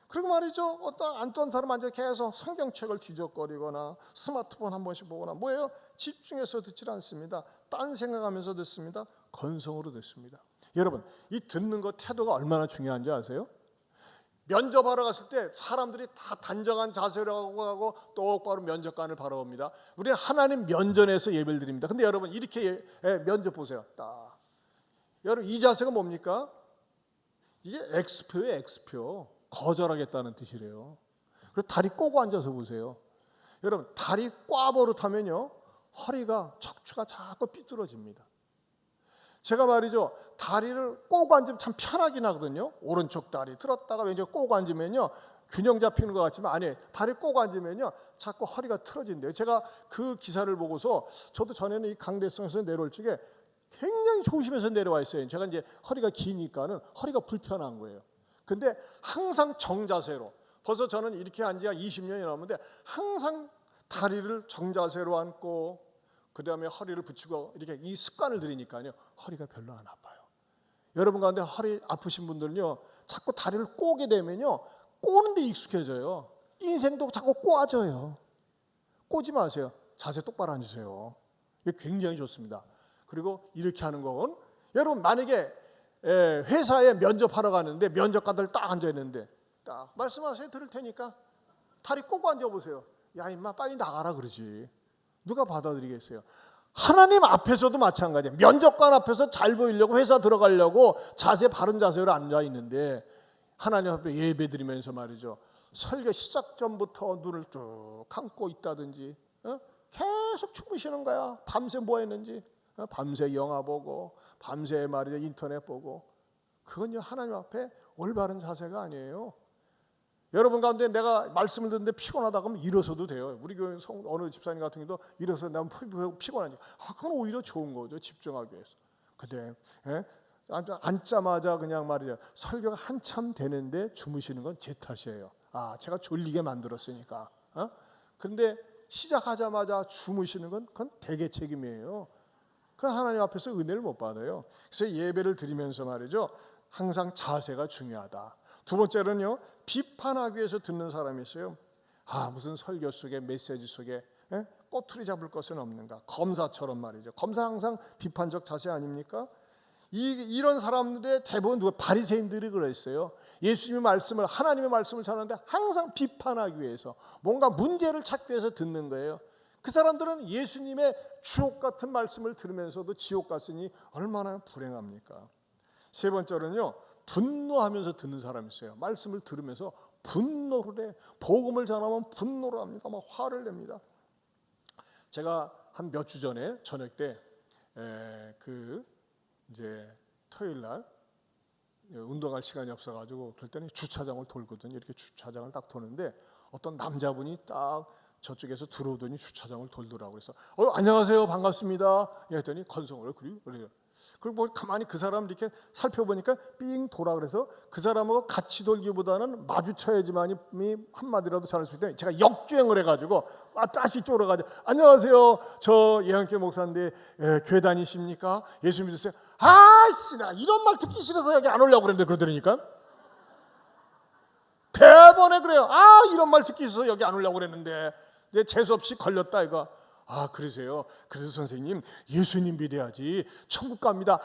그리고 말이죠 어떤 앉던 사람 앉아 계속 성경책을 뒤적거리거나 스마트폰 한 번씩 보거나 뭐예요? 집중해서 듣지 않습니다. 딴 생각하면서 듣습니다. 건성으로 듣습니다. 여러분 이 듣는 것 태도가 얼마나 중요한지 아세요? 면접하러 갔을 때 사람들이 다 단정한 자세로 하고 똑바로 면접관을 바라봅니다. 우리는 하나님 면전에서 예배를 드립니다. 근데 여러분 이렇게 면접 보세요. 딱. 여러분 이 자세가 뭡니까? 이게 X표예요. X표. 거절하겠다는 뜻이래요. 그리고 다리 꼬고 앉아서 보세요. 여러분 다리 꽈 버릇하면요 허리가 척추가 자꾸 삐뚤어집니다. 제가 말이죠 다리를 꼬고 앉으면 참 편하긴 하거든요. 오른쪽 다리 들었다가 왼쪽 꼬고 앉으면요 균형 잡히는 것 같지만 아니 다리 꼬고 앉으면요 자꾸 허리가 틀어진대요. 제가 그 기사를 보고서 저도 전에는 이 강대성에서 내려올 적에 굉장히 조심해서 내려와 있어요. 제가 이제 허리가 기니까는 허리가 불편한 거예요. 근데 항상 정자세로 벌써 저는 이렇게 한 지가 20년이 넘었는데 항상 다리를 정자세로 앉고 그 다음에 허리를 붙이고 이렇게 이 습관을 들이니까요 허리가 별로 안 아파요. 여러분 가운데 허리 아프신 분들은요 자꾸 다리를 꼬게 되면요 꼬는데 익숙해져요. 인생도 자꾸 꼬아져요. 꼬지 마세요. 자세 똑바로 앉으세요. 이게 굉장히 좋습니다. 그리고 이렇게 하는 건 여러분 만약에 회사에 면접하러 가는데 면접관들 딱 앉아 있는데 딱 말씀하세요. 들을 테니까 다리 꼬고 앉아보세요. 야 임마 빨리 나가라 그러지. 누가 받아들이겠어요? 하나님 앞에서도 마찬가지예요. 면접관 앞에서 잘 보이려고 회사 들어가려고 자세 바른 자세로 앉아 있는데 하나님 앞에 예배 드리면서 말이죠. 설교 시작 전부터 눈을 쭉 감고 있다든지 계속 주무시는 거야. 밤새 뭐 했는지 밤새 영화 보고 밤새 말이죠 인터넷 보고 그건요 하나님 앞에 올바른 자세가 아니에요. 여러분 가운데 내가 말씀을 듣는데 피곤하다 그러면 일어서도 돼요. 우리 교회 어느 집사님 같은 경우도 일어서 난 피곤하니까 그건 오히려 좋은 거죠. 집중하기 위해서. 근데 앉자마자 그냥 말이죠. 설교가 한참 되는데 주무시는 건 제 탓이에요. 제가 졸리게 만들었으니까. 근데 시작하자마자 주무시는 건 그건 대개 책임이에요. 그건 하나님 앞에서 은혜를 못 받아요. 그래서 예배를 드리면서 말이죠. 항상 자세가 중요하다. 두 번째로는요. 비판하기 위해서 듣는 사람이 있어요. 무슨 설교 속에 메시지 속에 꼬투리 잡을 것은 없는가. 검사처럼 말이죠. 검사 항상 비판적 자세 아닙니까? 이런 사람들의 대부분 누가 바리새인들이 그랬어요. 예수님의 말씀을 하나님의 말씀을 전하는데 항상 비판하기 위해서 뭔가 문제를 찾기 위해서 듣는 거예요. 그 사람들은 예수님의 주옥 같은 말씀을 들으면서도 지옥 갔으니 얼마나 불행합니까? 세 번째로는요. 분노하면서 듣는 사람이 있어요. 말씀을 들으면서 분노를 해. 복음을 전하면 분노를 합니다. 막 화를 냅니다. 제가 한 몇 주 전에 저녁 때 이제 토요일 날 운동할 시간이 없어가지고 그럴 때는 주차장을 돌거든요. 이렇게 주차장을 딱 도는데 어떤 남자분이 딱 저쪽에서 들어오더니 주차장을 돌더라고요. 그래서 안녕하세요 반갑습니다. 했더니 건성을 그래요. 그리고 뭐 가만히 그 사람 이렇게 살펴보니까 삥 돌아 그래서 그 사람하고 같이 돌기보다는 마주쳐야지만이 한마디라도 잘할 수 있다. 제가 역주행을 해가지고 다시 쫄아가지고 안녕하세요. 저 예한교 목사인데 교회 다니십니까? 예수 믿으세요? 나 이런 말 듣기 싫어서 여기 안 오려고 그랬는데 그러더니까 대번에 그래요. 이런 말 듣기 싫어서 여기 안 오려고 그랬는데 이제 재수없이 걸렸다 이거. 그러세요. 그래서 선생님 예수님 믿어야지 천국 갑니다.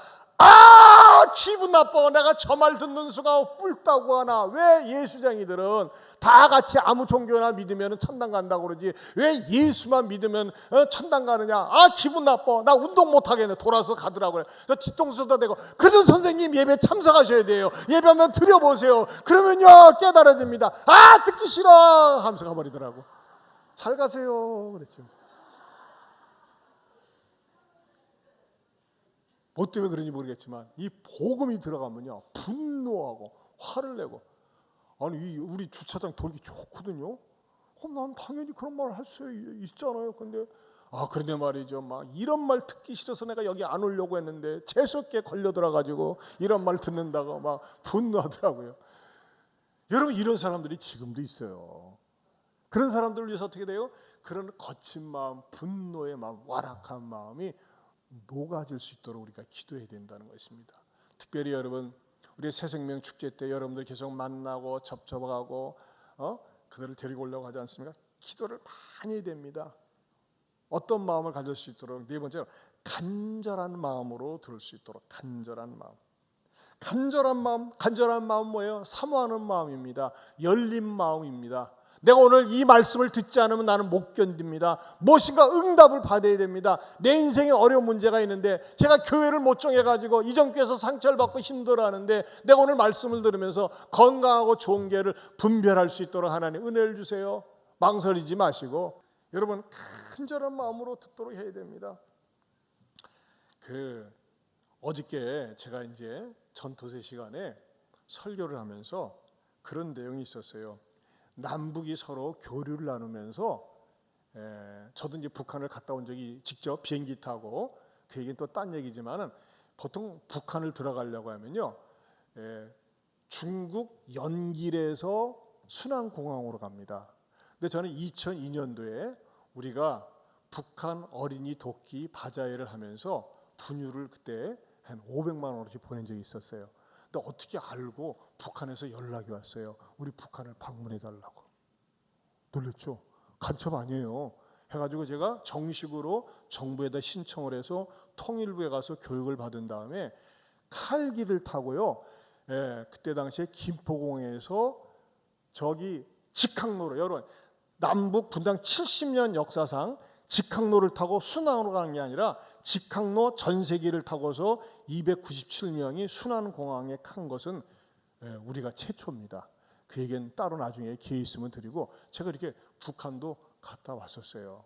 기분 나빠. 내가 저 말 듣는 수가 뿔따고 하나. 왜 예수쟁이들은 다 같이 아무 종교나 믿으면 천당 간다고 그러지 왜 예수만 믿으면 천당 가느냐. 기분 나빠. 나 운동 못하겠네. 돌아서 가더라고요. 저 뒤통수 쏟아대고 그래도 선생님 예배 참석하셔야 돼요. 예배 한번 드려보세요. 그러면요 깨달아집니다. 듣기 싫어 하면서 가버리더라고. 잘 가세요 그랬죠. 뭐 때문에 그런지 모르겠지만 이 복음이 들어가면요 분노하고 화를 내고 우리 주차장 돌기 좋거든요. 난 당연히 그런 말을 할 수 있잖아요. 근데 그런데 말이죠 막 이런 말 듣기 싫어서 내가 여기 안 오려고 했는데 재수없게 걸려들어 가지고 이런 말 듣는다고 막 분노하더라고요. 여러분 이런 사람들이 지금도 있어요. 그런 사람들을 위해서 어떻게 돼요? 그런 거친 마음, 분노의 마음, 완악한 마음이 녹아질 수 있도록 우리가 기도해야 된다는 것입니다. 특별히 여러분 우리 새생명 축제 때 여러분들 계속 만나고 접촉하고 그들을 데리고 오려고 하지 않습니까? 기도를 많이 해야 됩니다. 어떤 마음을 가질 수 있도록 네 번째로 간절한 마음으로 들을 수 있도록 간절한 마음. 간절한 마음 뭐예요? 사모하는 마음입니다. 열린 마음입니다. 내가 오늘 이 말씀을 듣지 않으면 나는 못 견딥니다. 무엇인가 응답을 받아야 됩니다. 내 인생에 어려운 문제가 있는데 제가 교회를 못 정해가지고 이전 교회에서 상처를 받고 힘들어하는데 내가 오늘 말씀을 들으면서 건강하고 좋은 교회를 분별할 수 있도록 하나님 은혜를 주세요. 망설이지 마시고 여러분 간절한 마음으로 듣도록 해야 됩니다. 어저께 제가 이제 전도세 시간에 설교를 하면서 그런 내용이 있었어요. 남북이 서로 교류를 나누면서 저도 이제 북한을 갔다 온 적이 직접 비행기 타고 그 얘기는 또 딴 얘기지만은 보통 북한을 들어가려고 하면요 중국 연길에서 순안공항으로 갑니다. 근데 저는 2002년도에 우리가 북한 어린이 돕기 바자회를 하면서 분유를 그때 한 500만 원어치 보낸 적이 있었어요. 근데 어떻게 알고 북한에서 연락이 왔어요. 우리 북한을 방문해 달라고. 놀랬죠? 간첩 아니에요. 해가지고 제가 정식으로 정부에다 신청을 해서 통일부에 가서 교육을 받은 다음에 칼기를 타고요. 그때 당시에 김포공항에서 저기 직항로로 여러분 남북 분당 70년 역사상 직항로를 타고 순항으로 가는 게 아니라 직항로 전세기를 타고서 297명이 순안공항에 간 것은 우리가 최초입니다. 그 얘기는 따로 나중에 기회 있으면 드리고 제가 이렇게 북한도 갔다 왔었어요.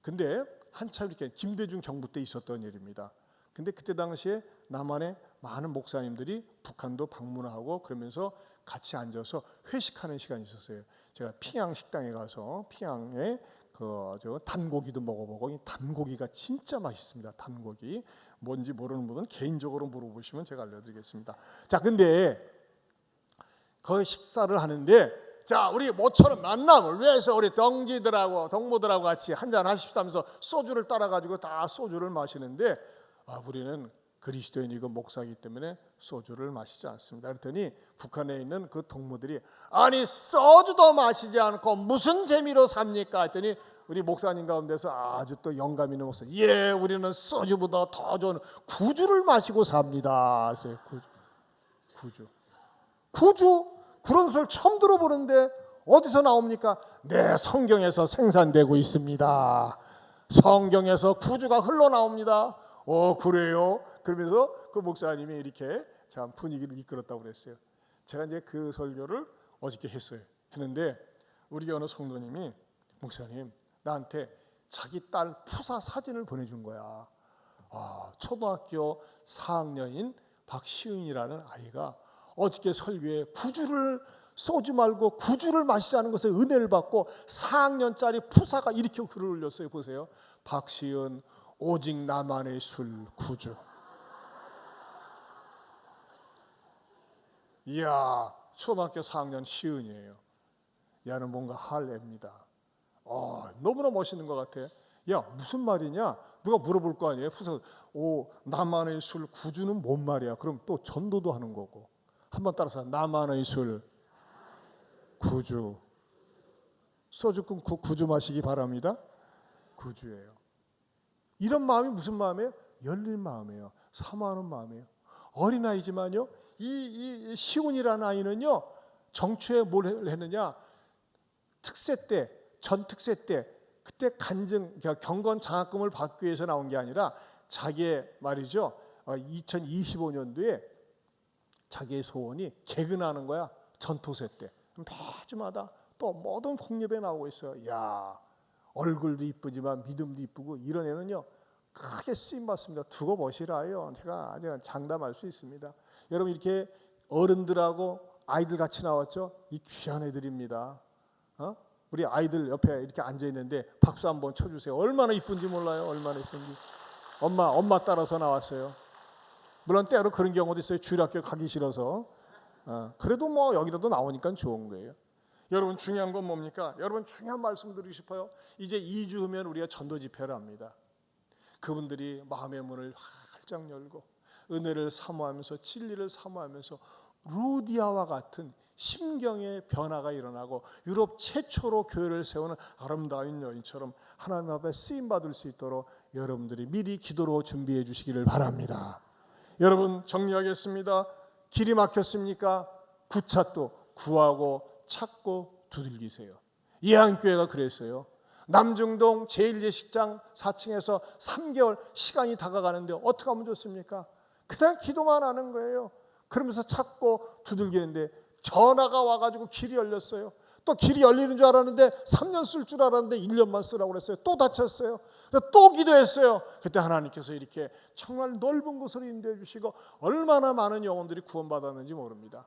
근데 한참 이렇게 김대중 정부 때 있었던 일입니다. 근데 그때 당시에 남한의 많은 목사님들이 북한도 방문하고 그러면서 같이 앉아서 회식하는 시간이 있었어요. 제가 평양 식당에 가서 평양에 저 단고기도 먹어보고 이 단고기가 진짜 맛있습니다. 단고기 뭔지 모르는 분은 개인적으로 물어보시면 제가 알려드리겠습니다. 자, 근데 거기 식사를 하는데 자 우리 모처럼 만남을 위해서 우리 동무들하고 같이 한잔 하십시오면서 소주를 따라가지고 다 소주를 마시는데 우리는 그리스도인이고 목사이기 때문에 소주를 마시지 않습니다. 그랬더니 북한에 있는 그 동무들이 아니 소주도 마시지 않고 무슨 재미로 삽니까? 했더니 우리 목사님 가운데서 아주 또 영감 있는 목사 우리는 소주보다 더 좋은 구주를 마시고 삽니다. 그래서 구주 그런 소리를 처음 들어보는데 어디서 나옵니까? 네, 성경에서 생산되고 있습니다. 성경에서 구주가 흘러나옵니다. 그래요? 그러면서 그 목사님이 이렇게 참 분위기를 이끌었다고 그랬어요. 제가 이제 그 설교를 어저께 했는데 우리 어느 성도님이 목사님 나한테 자기 딸 푸사 사진을 보내준 거야. 초등학교 4학년인 박시은이라는 아이가 어저께 설교에 소주 말고 구주를 마시자는 것에 은혜를 받고 4학년짜리 푸사가 이렇게 글을 올렸어요. 보세요. 박시은 오직 나만의 술 구주. 이야, 초등학교 4학년 시은이에요. 얘는 뭔가 할 애입니다. 너무나 멋있는 것 같아. 야, 무슨 말이냐? 누가 물어볼 거 아니에요? 그래서 나만의 술 구주는 뭔 말이야? 그럼 또 전도도 하는 거고. 한번 따라서 나만의 술 구주. 소주 끊고 구주 마시기 바랍니다. 구주예요. 이런 마음이 무슨 마음이에요? 열린 마음이에요. 사모하는 마음이에요. 어린아이지만요. 이 시온이라는 아이는요. 정초에 뭘 했느냐? 전 특세 때 그때 경건 장학금을 받기 위해서 나온 게 아니라 자기의 말이죠. 2025년도에 자기의 소원이 개근하는 거야. 전토세 때. 매주마다 또 모든 폭립에 나오고 있어요. 야, 얼굴도 이쁘지만 믿음도 이쁘고 이런 애는요. 크게 쓰임 받습니다. 두고 보시라요. 제가 아주 장담할 수 있습니다. 여러분 이렇게 어른들하고 아이들 같이 나왔죠? 이 귀한 애들입니다. 우리 아이들 옆에 이렇게 앉아 있는데 박수 한번 쳐주세요. 얼마나 이쁜지 몰라요. 얼마나 이쁜지. 엄마 따라서 나왔어요. 물론 때로 그런 경우도 있어요. 주일학교 가기 싫어서. 그래도 뭐 여기라도 나오니까 좋은 거예요. 여러분 중요한 건 뭡니까? 여러분 중요한 말씀 드리고 싶어요. 이제 2주 후면 우리가 전도 집회를 합니다. 그분들이 마음의 문을 활짝 열고 은혜를 사모하면서 진리를 사모하면서 루디아와 같은 심경의 변화가 일어나고 유럽 최초로 교회를 세우는 아름다운 여인처럼 하나님 앞에 쓰임받을 수 있도록 여러분들이 미리 기도로 준비해 주시기를 바랍니다. 여러분 정리하겠습니다. 길이 막혔습니까? 구찾도 구하고 찾고 두들기세요. 예한교회가 그랬어요. 남중동 제1예식장 4층에서 3개월 시간이 다가가는데 어떻게 하면 좋습니까? 그냥 기도만 하는 거예요. 그러면서 찾고 두들기는데 전화가 와가지고 길이 열렸어요. 또 길이 열리는 줄 알았는데 3년 쓸 줄 알았는데 1년만 쓰라고 그랬어요. 또 다쳤어요. 또 기도했어요. 그때 하나님께서 이렇게 정말 넓은 곳을 인도해 주시고 얼마나 많은 영혼들이 구원받았는지 모릅니다.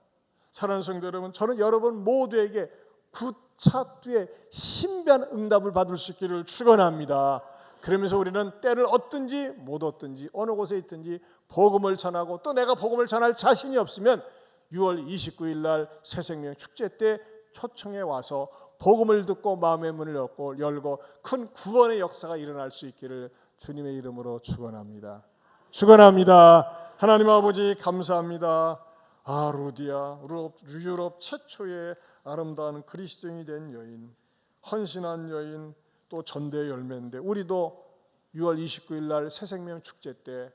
사랑하는 성도 여러분, 저는 여러분 모두에게 구차뒤에 신비한 응답을 받을 수 있기를 축원합니다. 그러면서 우리는 때를 얻든지 못 얻든지 어느 곳에 있든지 복음을 전하고, 또 내가 복음을 전할 자신이 없으면 6월 29일 날 새생명 축제 때 초청해 와서 복음을 듣고 마음의 문을 열고 큰 구원의 역사가 일어날 수 있기를 주님의 이름으로 축원합니다. 축원합니다. 하나님 아버지 감사합니다. 루디아, 유럽 최초의 아름다운 그리스도인이 된 여인, 헌신한 여인, 또 전대의 열매인데 우리도 6월 29일 날 새생명 축제 때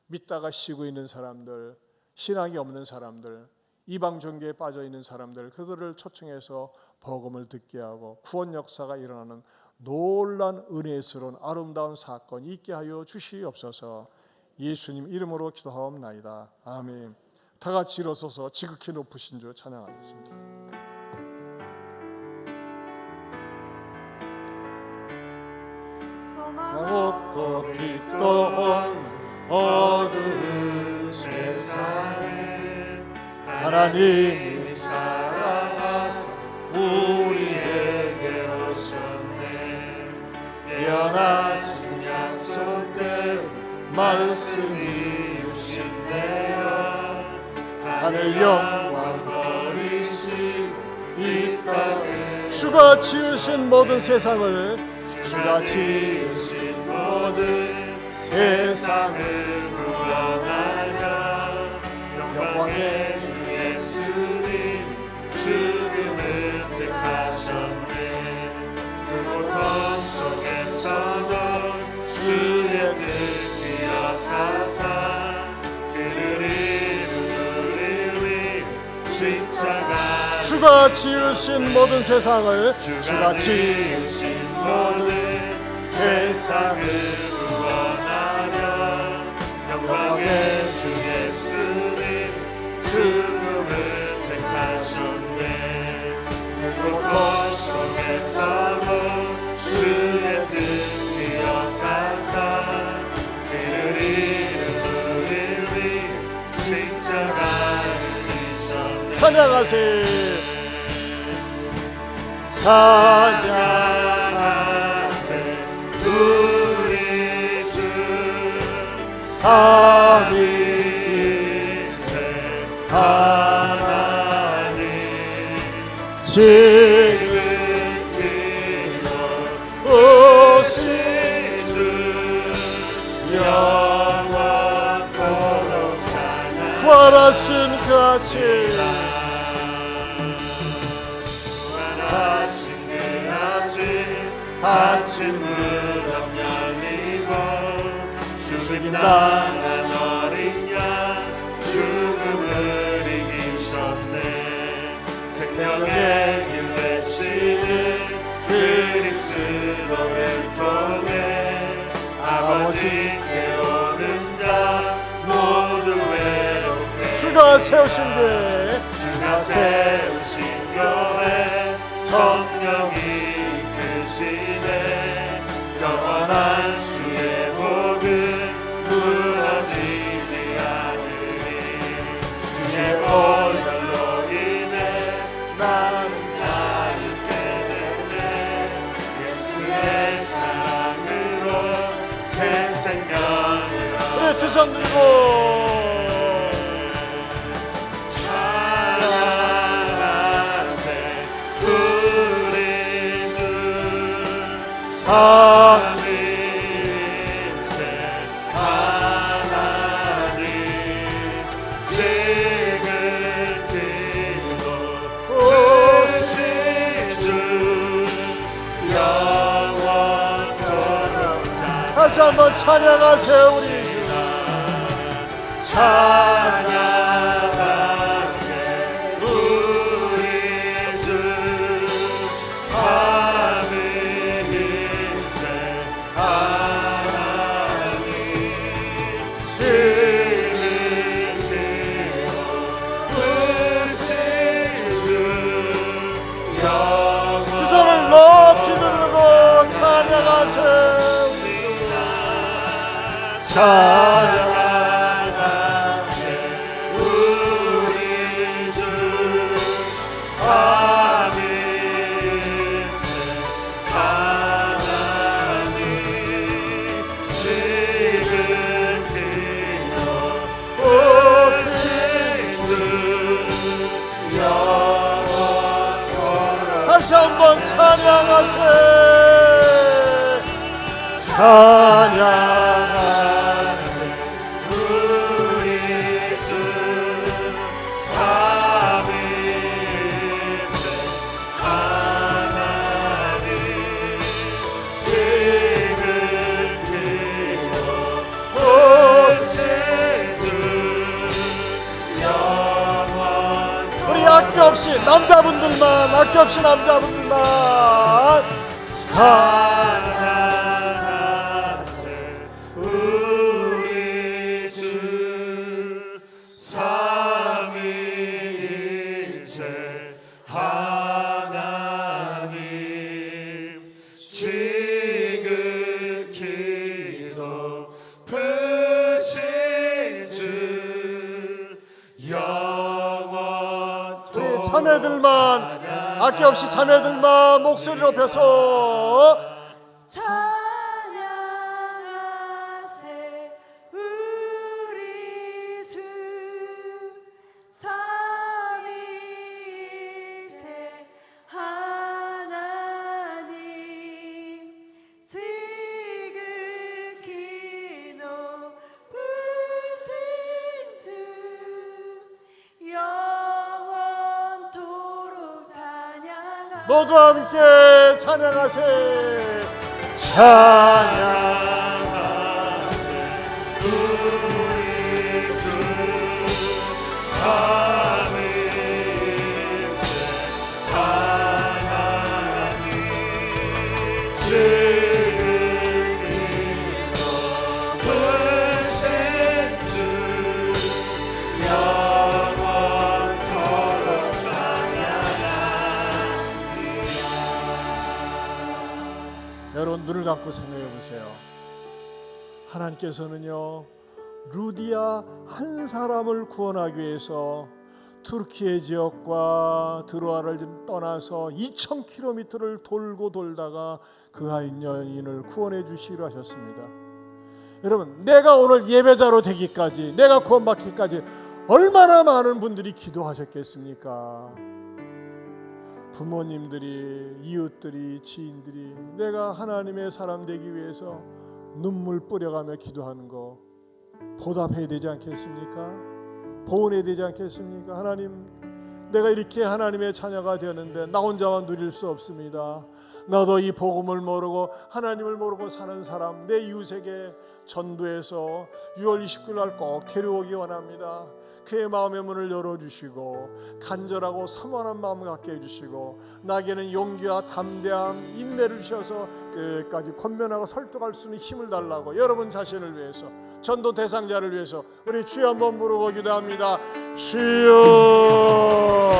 믿다가 쉬고 있는 사람들, 신앙이 없는 사람들, 이방 종교에 빠져 있는 사람들, 그들을 초청해서 복음을 듣게 하고 구원 역사가 일어나는 놀라운 은혜스러운 아름다운 사건이 있게 하여 주시옵소서. 예수님 이름으로 기도하옵나이다. 아멘. 다 같이 일어서서 지극히 높으신 주 찬양하겠습니다. 소망없고 빛도 어두운 세상에 하나님이 사랑하사 우리에게 오셨네. 예언하신 약속대로 말씀이 이루신대요. 하늘 영광 버리시 이 땅을 주가 지으신 모든 세상을, 주가 지으신 모든 세상을 구원하려 영광의 주 예수님 죽음을 택하셨네. 그 고통 속에서도 주의 뜻 기억하사 그를 이루리 십자가 주가 지으신 모든 세상을, 주가 지으신 모든 세상을 구원하려 영광의 주 예수님 죽음을 택하셨네. 그 고통 속에서도 주의 뜻 기억하사 그를 이루리 십자가를 지셨네. 찬양하세요. 찬양하세요. 우리 주 삼위일체 하나님 지극히도 오신 주 영원토록 부활하신 그 아침, 아침 무덤 열리고 죽임당한 어린 양 죽음을 이기셨네. 생명의 길 되시는 그리스도를 통해 아버지께 오는 자 모두 외롭게 주가 세우신 교회, 주가 세우신 교회 성령이 영원한 주의 복은 무너지지 않으리. 주의 보혈로 인해 나는 자유케 되네. 예수의 사랑으로 새 생명을 얻네. 두 손 들고 삼위일체 하나님 지극히도 오신 주 영원토록 다시 한번 찬양하세요. 우리 찬양하세 우리 주 삼위일체 하나님 신이시여 으신 주 영원 두 손을 높이 들고 찬양하세 찬양하세 우리 주 삼위일체 하나님 지극히여 오신 주 영원토록 다시 한번 찬양하세 찬양하세 우리 주 삼위일체 하나님 지극히여 오신 주 영원토록 우리 아낌없이 남자분들만 아낌없이 남자분들만 찬양하세 우리 주 삼위일체 하나님 지극히 높으신 주 영원토록 우리 자매들만 아낌없이 자매들만 목소리 높여서 찬양하세 우리 주 삼위일체 하나님 지극히 높으신 주 영원토록 찬양하세 모두 함께 찬양하세 찬양하세 우리 주 삼위일체 하나님 지극히 높으신 주 영원토록 여러분 눈을 감고 생각해 보세요. 하나님께서는요 루디아 한 사람을 구원하기 위해서 투르키의 지역과 드로아를 떠나서 2000km를 돌고 돌다가 그 한 여인을 구원해 주시기로 하셨습니다. 여러분 내가 오늘 예배자로 되기까지 내가 구원받기까지 얼마나 많은 분들이 기도하셨겠습니까? 부모님들이, 이웃들이, 지인들이 내가 하나님의 사람 되기 위해서 눈물 뿌려가며 기도하는 거 보답해야 되지 않겠습니까? 보은해야 되지 않겠습니까? 하나님 내가 이렇게 하나님의 자녀가 되었는데 나 혼자만 누릴 수 없습니다. 나도 이 복음을 모르고 하나님을 모르고 사는 사람 내 이웃에게 전도해서 6월 29일 날 꼭 데려오기 원합니다. 그의 마음의 문을 열어주시고 간절하고 사모하는 마음을 갖게 해주시고 나에게는 용기와 담대함, 인내를 주셔서 끝까지 권면하고 설득할 수 있는 힘을 달라고 여러분 자신을 위해서 전도 대상자를 위해서 우리 주여 한번 부르고 기도합니다. 주여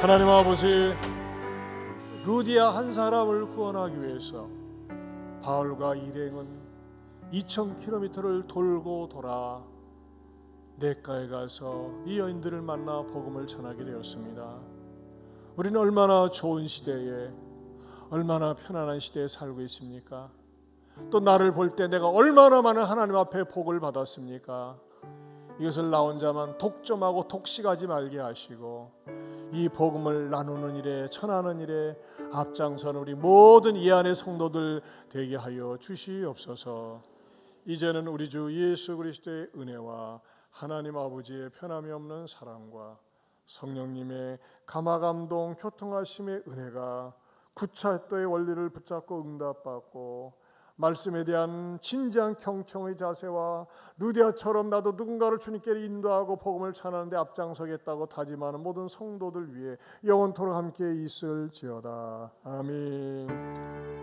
하나님 아버지 루디아 한 사람을 구원하기 위해서 바울과 일행은 2000km를 돌고 돌아 냇가에 가서 이 여인들을 만나 복음을 전하게 되었습니다. 우리는 얼마나 좋은 시대에, 얼마나 편안한 시대에 살고 있습니까? 또 나를 볼 때 내가 얼마나 많은 하나님 앞에 복을 받았습니까? 이것을 나 혼자만 독점하고 독식하지 말게 하시고 이 복음을 나누는 일에, 전하는 일에 앞장서는 우리 모든 이 안의 성도들 되게 하여 주시옵소서. 이제는 우리 주 예수 그리스도의 은혜와 하나님 아버지의 변함이 없는 사랑과 성령님의 감화감동 교통하심의 은혜가 구차도의 원리를 붙잡고 응답받고 말씀에 대한 진지한 경청의 자세와 루디아처럼 나도 누군가를 주님께 인도하고 복음을 전하는데 앞장서겠다고 다짐하는 모든 성도들 위해 영원토록 함께 있을지어다. 아멘.